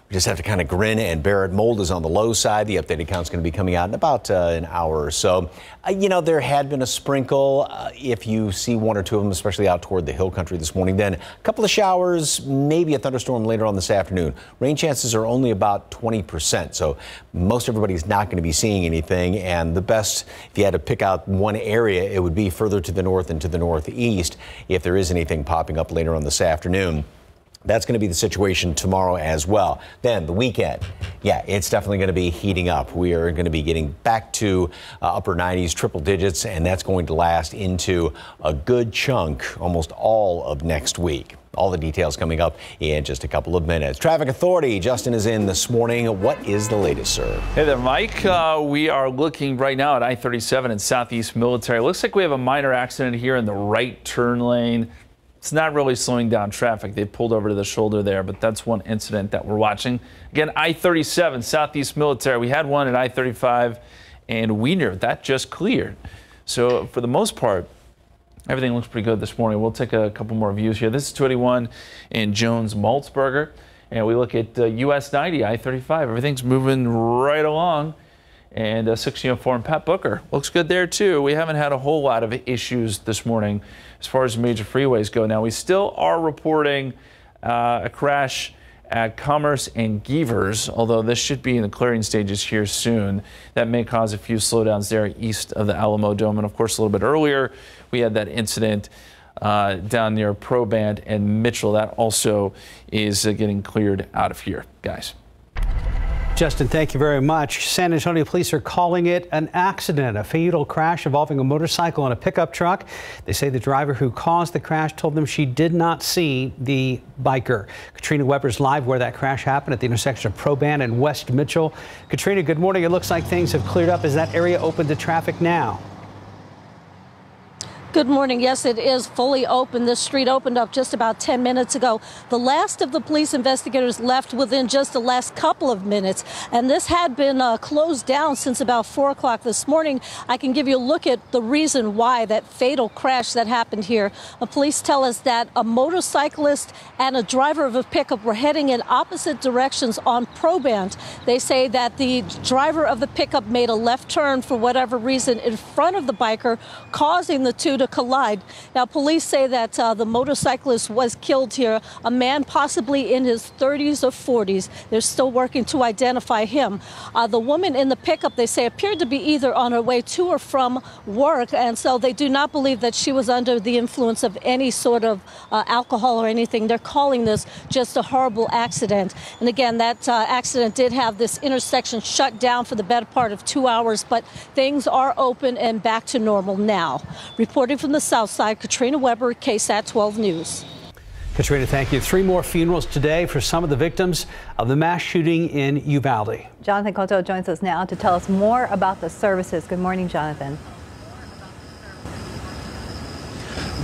we just have to kind of grin and bear it. Mold is on the low side. The updated count's going to be coming out in about an hour or so. You know, there had been a sprinkle. If you see one or two of them, especially out toward the hill country this morning, then a couple of showers, maybe a thunderstorm later on this afternoon. Rain chances are only about 20%, so most everybody's not going to be seeing anything. And the best, if you had to pick out one area, it would be further to the north and to the northeast if there is anything popping up later on this afternoon. That's going to be the situation tomorrow as well. Then the weekend, yeah, it's definitely going to be heating up. We are going to be getting back to upper 90s, triple digits, and that's going to last into a good chunk, almost all of next week. All the details coming up in just a couple of minutes. Traffic Authority, Justin is in this morning. What is the latest, sir? Hey there, Mike. We are looking right now at I-37 in Southeast Military. Looks like we have a minor accident here in the right turn lane. It's not really slowing down traffic. They pulled over to the shoulder there, but that's one incident that we're watching. Again, I-37, Southeast Military. We had one at I-35 and Wiener. That just cleared. So for the most part, everything looks pretty good this morning. We'll take a couple more views here. This is 281 in Jones-Maltzberger. And we look at US 90, I-35. Everything's moving right along. And 604 and Pat Booker looks good there too. We haven't had a whole lot of issues this morning as far as major freeways go. Now we still are reporting a crash at Commerce and Gevers, although this should be in the clearing stages here soon. That may cause a few slowdowns there east of the Alamo Dome. And of course, a little bit earlier, we had that incident down near Proband and Mitchell. That also is getting cleared out of here, guys. Justin, thank you very much. San Antonio police are calling it an accident, a fatal crash involving a motorcycle and a pickup truck. They say the driver who caused the crash told them she did not see the biker. Katrina Weber's live where that crash happened at the intersection of Proband and West Mitchell. Katrina, good morning. It looks like things have cleared up. Is that area open to traffic now? Good morning. Yes, it is fully open. This street opened up just about 10 minutes ago. The last of the police investigators left within just the last couple of minutes, and this had been closed down since about 4 o'clock this morning. I can give you a look at the reason why that fatal crash that happened here. Police tell us that a motorcyclist and a driver of a pickup were heading in opposite directions on Proband. They say that the driver of the pickup made a left turn for whatever reason in front of the biker, causing the two to collide. Now, police say that the motorcyclist was killed here, a man possibly in his 30s or 40s. They're still working to identify him. The woman in the pickup, they say, appeared to be either on her way to or from work, and so they do not believe that she was under the influence of any sort of alcohol or anything. They're calling this just a horrible accident. And again, that accident did have this intersection shut down for the better part of 2 hours, but things are open and back to normal now. Reporting from the south side, Katrina Weber, KSAT 12 News. Katrina, thank you. 3 more funerals today for some of the victims of the mass shooting in Uvalde. Jonathan Cotto joins us now to tell us more about the services. Good morning, Jonathan.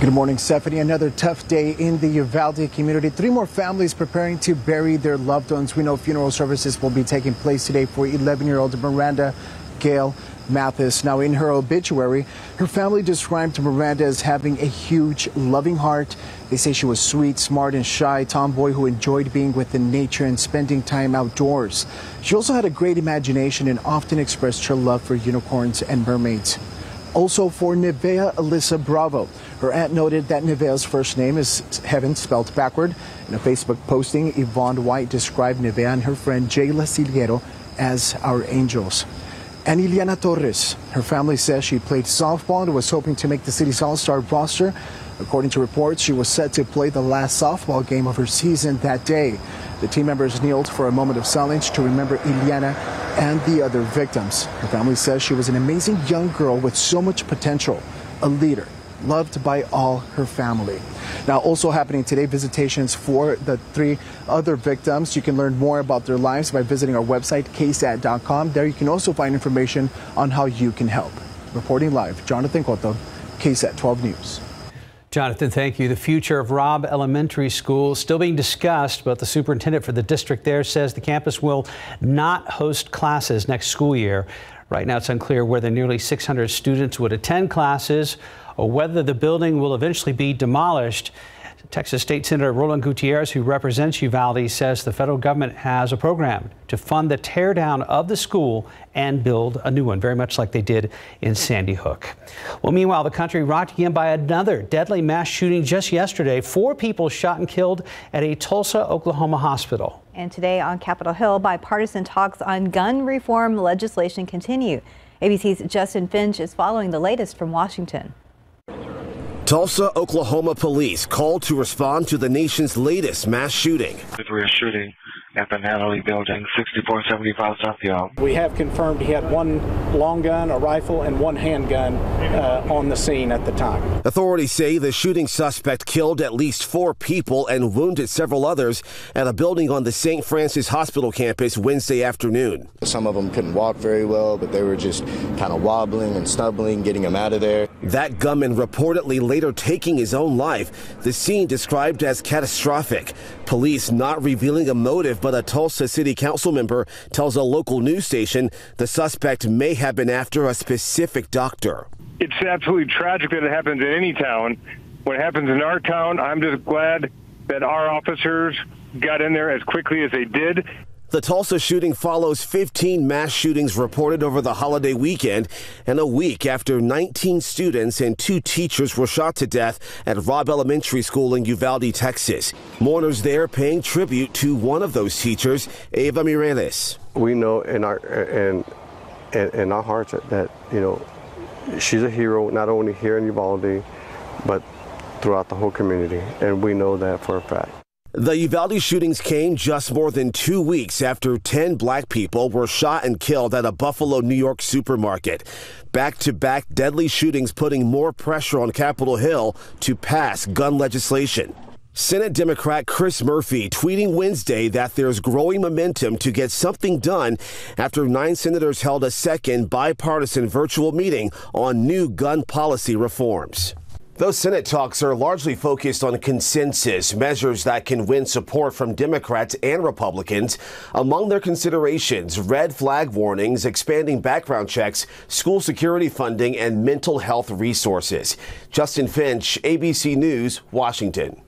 Good morning, Stephanie. Another tough day in the Uvalde community. 3 more families preparing to bury their loved ones. We know funeral services will be taking place today for 11-year-old Miranda, Gail, Mathis. Now, in her obituary, her family described Miranda as having a huge, loving heart. They say she was sweet, smart, and shy tomboy who enjoyed being within nature and spending time outdoors. She also had a great imagination and often expressed her love for unicorns and mermaids. Also for Nevea Alyssa Bravo. Her aunt noted that Nevea's first name is Heaven spelled backward. In a Facebook posting, Yvonne White described Nevea and her friend Jayla Siliero as our angels. And Ileana Torres, her family says she played softball and was hoping to make the city's all-star roster. According to reports, she was set to play the last softball game of her season that day. The team members kneeled for a moment of silence to remember Ileana and the other victims. Her family says she was an amazing young girl with so much potential, a leader, loved by all her family. Now, also happening today, visitations for the 3 other victims. You can learn more about their lives by visiting our website, ksat.com. There you can also find information on how you can help. Reporting live, Jonathan Cotto, KSAT 12 News. Jonathan, thank you. The future of Robb Elementary School is still being discussed, but the superintendent for the district there says the campus will not host classes next school year. Right now, it's unclear whether nearly 600 students would attend classes or whether the building will eventually be demolished. Texas State Senator Roland Gutierrez, who represents Uvalde, says the federal government has a program to fund the teardown of the school and build a new one, very much like they did in Sandy Hook. Well, meanwhile, the country rocked again by another deadly mass shooting just yesterday. 4 people shot and killed at a Tulsa, Oklahoma hospital. And today on Capitol Hill, bipartisan talks on gun reform legislation continue. ABC's Justin Finch is following the latest from Washington. Tulsa, Oklahoma police called to respond to the nation's latest mass shooting. We're shooting at the Natalie building, 6475 South Yale. We have confirmed he had 1 long gun, a rifle, and 1 handgun on the scene at the time. Authorities say the shooting suspect killed at least 4 people and wounded several others at a building on the St. Francis Hospital campus Wednesday afternoon. Some of them couldn't walk very well, but they were just kind of wobbling and stumbling, getting them out of there. That gunman reportedly later taking his own life. The scene described as catastrophic. Police not revealing a motive, but a Tulsa City Council member tells a local news station the suspect may have been after a specific doctor. It's absolutely tragic that it happens in any town. When it happens in our town, I'm just glad that our officers got in there as quickly as they did. The Tulsa shooting follows 15 mass shootings reported over the holiday weekend and a week after 19 students and 2 teachers were shot to death at Robb Elementary School in Uvalde, Texas. Mourners there paying tribute to one of those teachers, Ava Mireles. We know in our hearts that, you know, she's a hero, not only here in Uvalde, but throughout the whole community, and we know that for a fact. The Uvalde shootings came just more than 2 weeks after 10 black people were shot and killed at a Buffalo, New York supermarket. Back-to-back deadly shootings putting more pressure on Capitol Hill to pass gun legislation. Senate Democrat Chris Murphy tweeting Wednesday that there's growing momentum to get something done after 9 senators held a second bipartisan virtual meeting on new gun policy reforms. Those Senate talks are largely focused on consensus, measures that can win support from Democrats and Republicans. Among their considerations, red flag warnings, expanding background checks, school security funding, and mental health resources. Justin Finch, ABC News, Washington.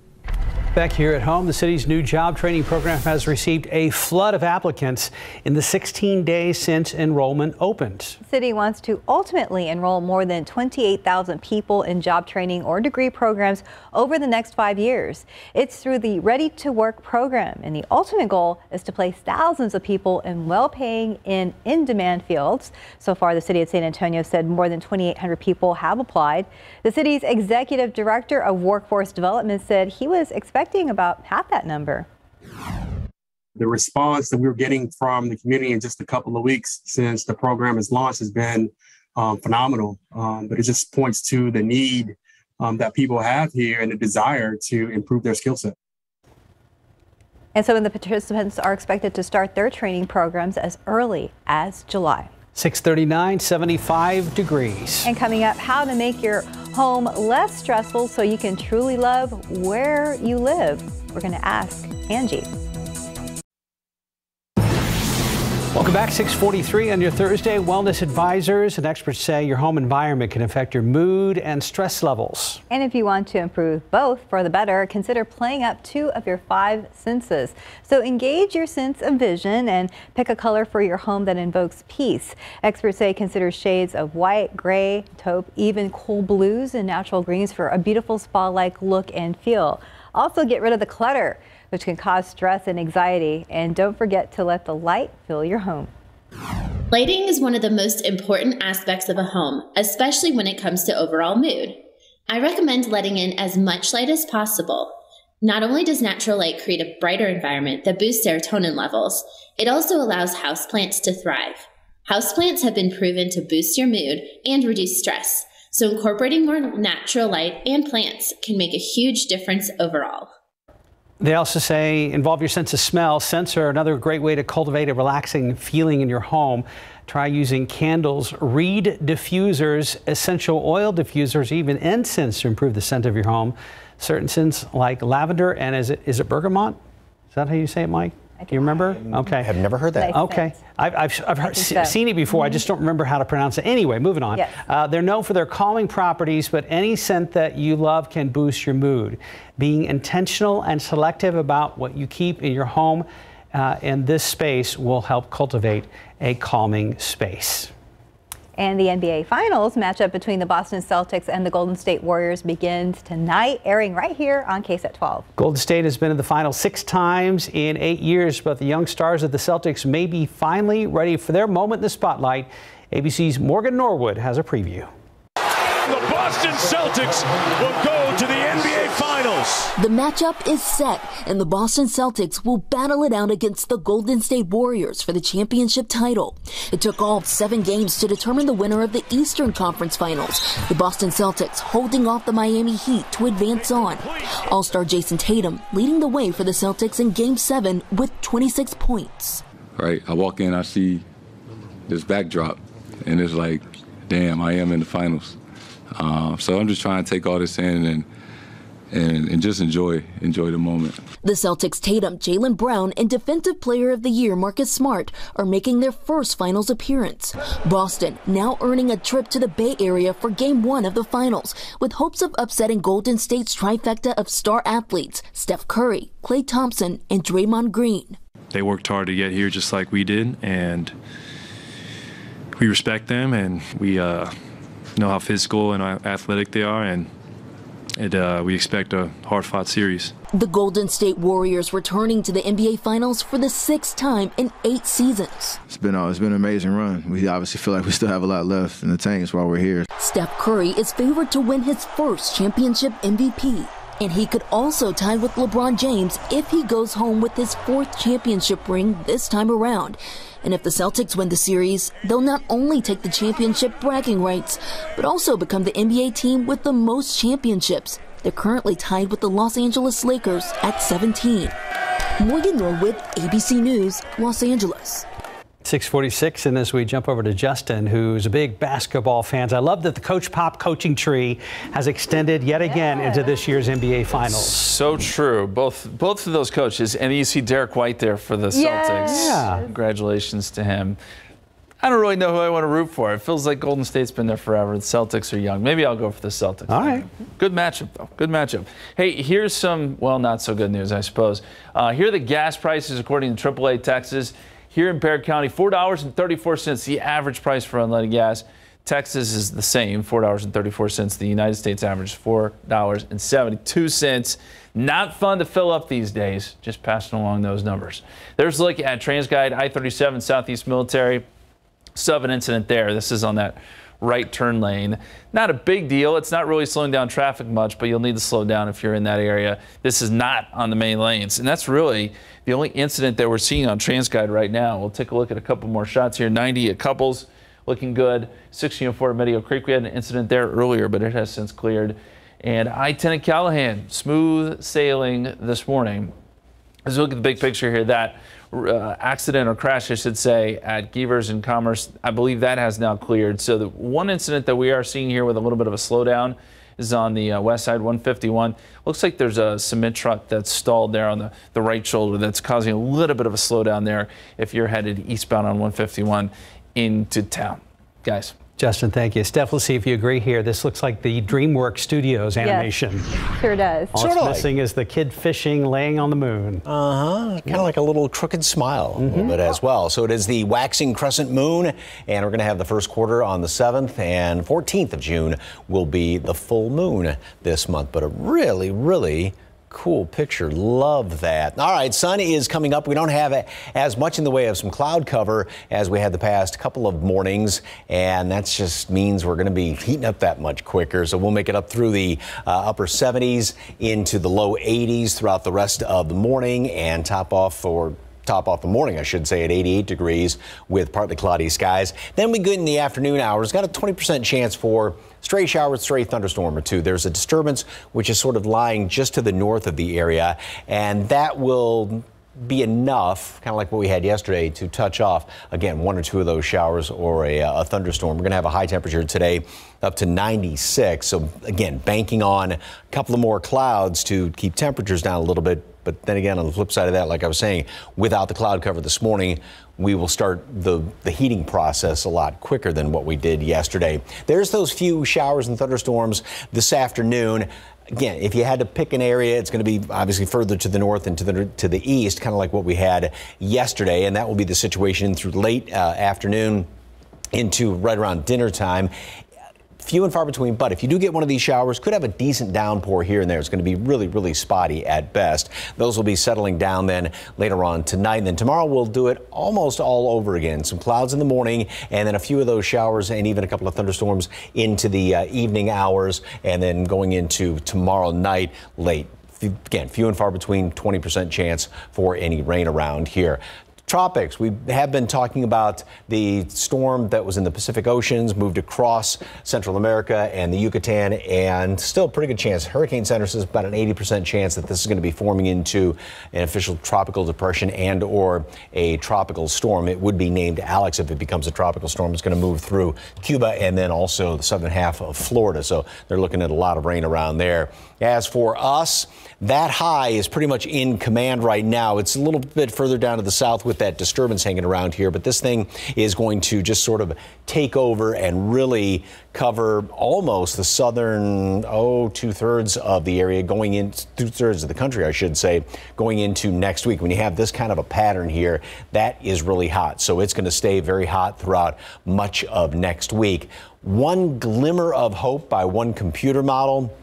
Back here at home, the city's new job training program has received a flood of applicants in the 16 days since enrollment opened. The city wants to ultimately enroll more than 28,000 people in job training or degree programs over the next 5 years. It's through the Ready to Work program, and the ultimate goal is to place thousands of people in well-paying and in-demand fields. So far, the city of San Antonio said more than 2,800 people have applied. The city's executive director of workforce development said he was expecting about half that number. The response that we were getting from the community in just a couple of weeks since the program is launched has been phenomenal. But it just points to the need that people have here and the desire to improve their skill set. And some of the participants are expected to start their training programs as early as July. 639, 75 degrees. And coming up, how to make your home less stressful so you can truly love where you live. We're going to ask Angie. Welcome back. 6:43 on your Thursday. Wellness advisors and experts say your home environment can affect your mood and stress levels. And if you want to improve both for the better, consider playing up 2 of your 5 senses. So engage your sense of vision and pick a color for your home that invokes peace. Experts say consider shades of white, gray, taupe, even cool blues and natural greens for a beautiful spa-like look and feel. Also get rid of the clutter, which can cause stress and anxiety. And don't forget to let the light fill your home. Lighting is one of the most important aspects of a home, especially when it comes to overall mood. I recommend letting in as much light as possible. Not only does natural light create a brighter environment that boosts serotonin levels, it also allows houseplants to thrive. Houseplants have been proven to boost your mood and reduce stress, so incorporating more natural light and plants can make a huge difference overall. They also say involve your sense of smell. Scents are another great way to cultivate a relaxing feeling in your home. Try using candles, reed diffusers, essential oil diffusers, even incense to improve the scent of your home. Certain scents like lavender and is it bergamot? Is that how you say it, Mike? Do you remember? Okay. I've never heard that. Okay. I've seen it before. I just don't remember how to pronounce it. Anyway, moving on. Yes. They're known for their calming properties, but any scent that you love can boost your mood. Being intentional and selective about what you keep in your home in this space will help cultivate a calming space. And the NBA Finals matchup between the Boston Celtics and the Golden State Warriors begins tonight, airing right here on KSAT 12. Golden State has been in the finals 6 times in 8 years, but the young stars of the Celtics may be finally ready for their moment in the spotlight. ABC's Morgan Norwood has a preview. The Boston Celtics will go to the NBA Finals. The matchup is set, and the Boston Celtics will battle it out against the Golden State Warriors for the championship title. It took all 7 games to determine the winner of the Eastern Conference Finals, the Boston Celtics holding off the Miami Heat to advance on. All-star Jason Tatum leading the way for the Celtics in Game 7 with 26 points. Right, I walk in, I see this backdrop, and it's like, damn, I am in the finals. So I'm just trying to take all this in and just enjoy the moment. The Celtics' Tatum, Jaylen Brown, and Defensive Player of the Year Marcus Smart are making their first finals appearance. Boston now earning a trip to the Bay Area for Game 1 of the finals, with hopes of upsetting Golden State's trifecta of star athletes Steph Curry, Klay Thompson, and Draymond Green. They worked hard to get here just like we did, and we respect them, and we know how physical and athletic they are, and we expect a hard-fought series. The Golden State Warriors returning to the NBA Finals for the 6th time in 8 seasons. It's been an amazing run. We obviously feel like we still have a lot left in the tank while we're here. Steph Curry is favored to win his first championship MVP. And he could also tie with LeBron James if he goes home with his 4th championship ring this time around. And if the Celtics win the series, they'll not only take the championship bragging rights, but also become the NBA team with the most championships. They're currently tied with the Los Angeles Lakers at 17. Morgan Norwood, ABC News, Los Angeles. 6:46, and as we jump over to Justin, who's a big basketball fan, I love that the Coach Pop coaching tree has extended yet again into this year's NBA Finals. So true. Both of those coaches, and you see Derek White there for the Celtics. Yeah. Congratulations to him. I don't really know who I want to root for. It feels like Golden State's been there forever. The Celtics are young. Maybe I'll go for the Celtics. All right. Good matchup, though. Good matchup. Hey, here's some, well, not so good news, I suppose. Here are the gas prices according to AAA Texas. Here in Bexar County, $4.34, the average price for unleaded gas. Texas is the same, $4.34. The United States average is $4.72. Not fun to fill up these days, just passing along those numbers. There's a look at TransGuide I-37 Southeast Military. Still have an incident there. This is on that right turn lane. Not a big deal. It's not really slowing down traffic much, but you'll need to slow down if you're in that area. This is not on the main lanes, and that's really the only incident that we're seeing on TransGuide right now. We'll take a look at a couple more shots here. 90 at Couples, looking good. 1604 at Meadow Creek. We had an incident there earlier, but it has since cleared. And I-10 at Callahan, smooth sailing this morning. As we look at the big picture here, that accident or crash, I should say, at Gevers and Commerce, I believe that has now cleared. So the one incident that we are seeing here with a little bit of a slowdown is on the west side, 151. Looks like there's a cement truck that's stalled there on the right shoulder that's causing a little bit of a slowdown there if you're headed eastbound on 151 into town. Guys. Justin, thank you. Steph, let's see if you agree here. This looks like the DreamWorks Studios animation. Yes, sure does. All it's missing is the kid fishing, laying on the moon. Kind of like a little crooked smile a little bit as well. So it is the waxing crescent moon, and we're going to have the first quarter on the 7th, and 14th of June will be the full moon this month. But a really, really cool picture. Love that. All right, sun is coming up. We don't have as much in the way of some cloud cover as we had the past couple of mornings, and that just means we're going to be heating up that much quicker. So we'll make it up through the upper 70s into the low 80s throughout the rest of the morning, and top off the morning, I should say, at 88 degrees with partly cloudy skies. Then we get in the afternoon hours. Got a 20% chance for stray shower, stray thunderstorm or two. There's a disturbance which is sort of lying just to the north of the area, and that will be enough, kind of like what we had yesterday, to touch off, again, one or two of those showers or a thunderstorm. We're going to have a high temperature today up to 96. So, again, banking on a couple of more clouds to keep temperatures down a little bit. But then again, on the flip side of that, like I was saying, without the cloud cover this morning, we will start the heating process a lot quicker than what we did yesterday. There's those few showers and thunderstorms this afternoon. Again, if you had to pick an area, it's going to be obviously further to the north and to the east, kind of like what we had yesterday. And that will be the situation through late afternoon into right around dinner time. Few and far between, but if you do get one of these showers, could have a decent downpour here and there. It's going to be really, really spotty at best. Those will be settling down then later on tonight. And then tomorrow we'll do it almost all over again. Some clouds in the morning and then a few of those showers and even a couple of thunderstorms into the evening hours and then going into tomorrow night late. Again, few and far between, 20% chance for any rain around here. Tropics. We have been talking about the storm that was in the Pacific Oceans, moved across Central America and the Yucatan, and still a pretty good chance. Hurricane Center says about an 80% chance that this is going to be forming into an official tropical depression and or a tropical storm. It would be named Alex if it becomes a tropical storm. It's going to move through Cuba and then also the southern half of Florida. So they're looking at a lot of rain around there. As for us, that high is pretty much in command right now. It's a little bit further down to the south with that disturbance hanging around here, but this thing is going to just sort of take over and really cover almost the southern, two-thirds of the area, going in, two-thirds of the country, I should say, going into next week. When you have this kind of a pattern here, that is really hot. So it's going to stay very hot throughout much of next week. One glimmer of hope by one computer model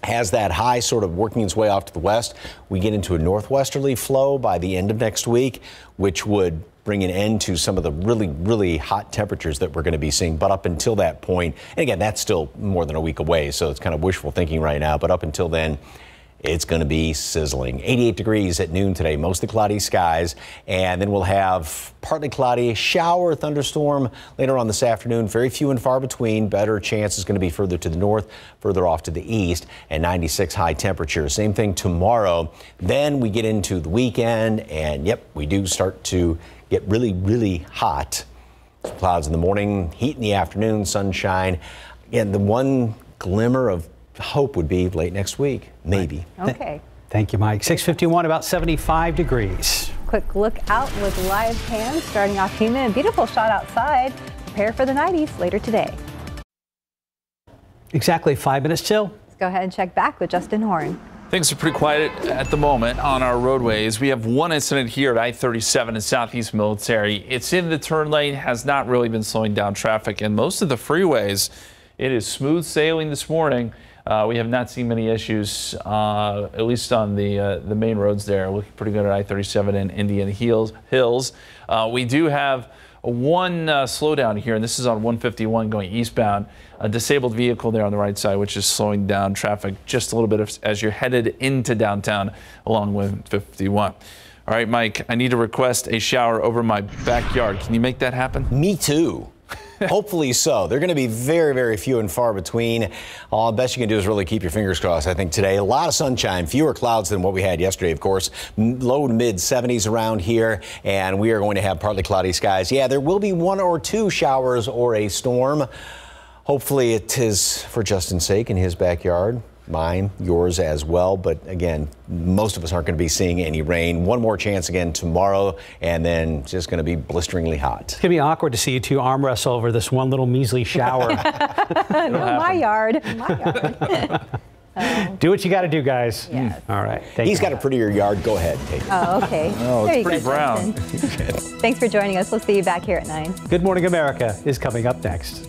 has that high sort of working its way off to the west. We get into a northwesterly flow by the end of next week, which would bring an end to some of the really, really hot temperatures that we're going to be seeing. But up until that point, and again, that's still more than a week away, so it's kind of wishful thinking right now. But up until then, it's going to be sizzling. 88 degrees at noon today, mostly cloudy skies, and then we'll have partly cloudy, shower, thunderstorm later on this afternoon. Very few and far between. Better chance is going to be further to the north, further off to the east, and 96 high temperature. Same thing tomorrow. Then we get into the weekend, and yep, we do start to get really, really hot. Some clouds in the morning, heat in the afternoon, sunshine, and the one glimmer of hope would be late next week, maybe. Okay. Thank you, Mike. 6:51, about 75 degrees. Quick look out with live cams starting off humid and beautiful shot outside. Prepare for the 90s later today. Exactly 5 minutes till. Let's go ahead and check back with Justin Horn. Things are pretty quiet at the moment on our roadways. We have one incident here at I-37 in Southeast Military. It's in the turn lane, has not really been slowing down traffic, and most of the freeways, it is smooth sailing this morning. We have not seen many issues, at least on the main roads there. Looking pretty good at I-37 and Indian Hills. We do have one slowdown here, and this is on 151 going eastbound. A disabled vehicle there on the right side, which is slowing down traffic just a little bit as you're headed into downtown along 151. All right, Mike, I need to request a shower over my backyard. Can you make that happen? Me too. Hopefully so. They're going to be very, very few and far between. All the best you can do is really keep your fingers crossed, I think, today. A lot of sunshine, fewer clouds than what we had yesterday, of course. Low to mid 70s around here, and we are going to have partly cloudy skies. Yeah, there will be one or two showers or a storm. Hopefully it is for Justin's sake in his backyard. Mine, yours as well. But again, most of us aren't going to be seeing any rain. One more chance again tomorrow, and then it's just going to be blisteringly hot. It's going to be awkward to see you two arm wrestle over this one little measly shower. No, my yard. Do what you got to do, guys. Yes. All right. He's got a prettier yard. Go ahead and take it. Oh, okay. Oh, it's pretty brown. Thanks for joining us. We'll see you back here at 9. Good Morning America is coming up next.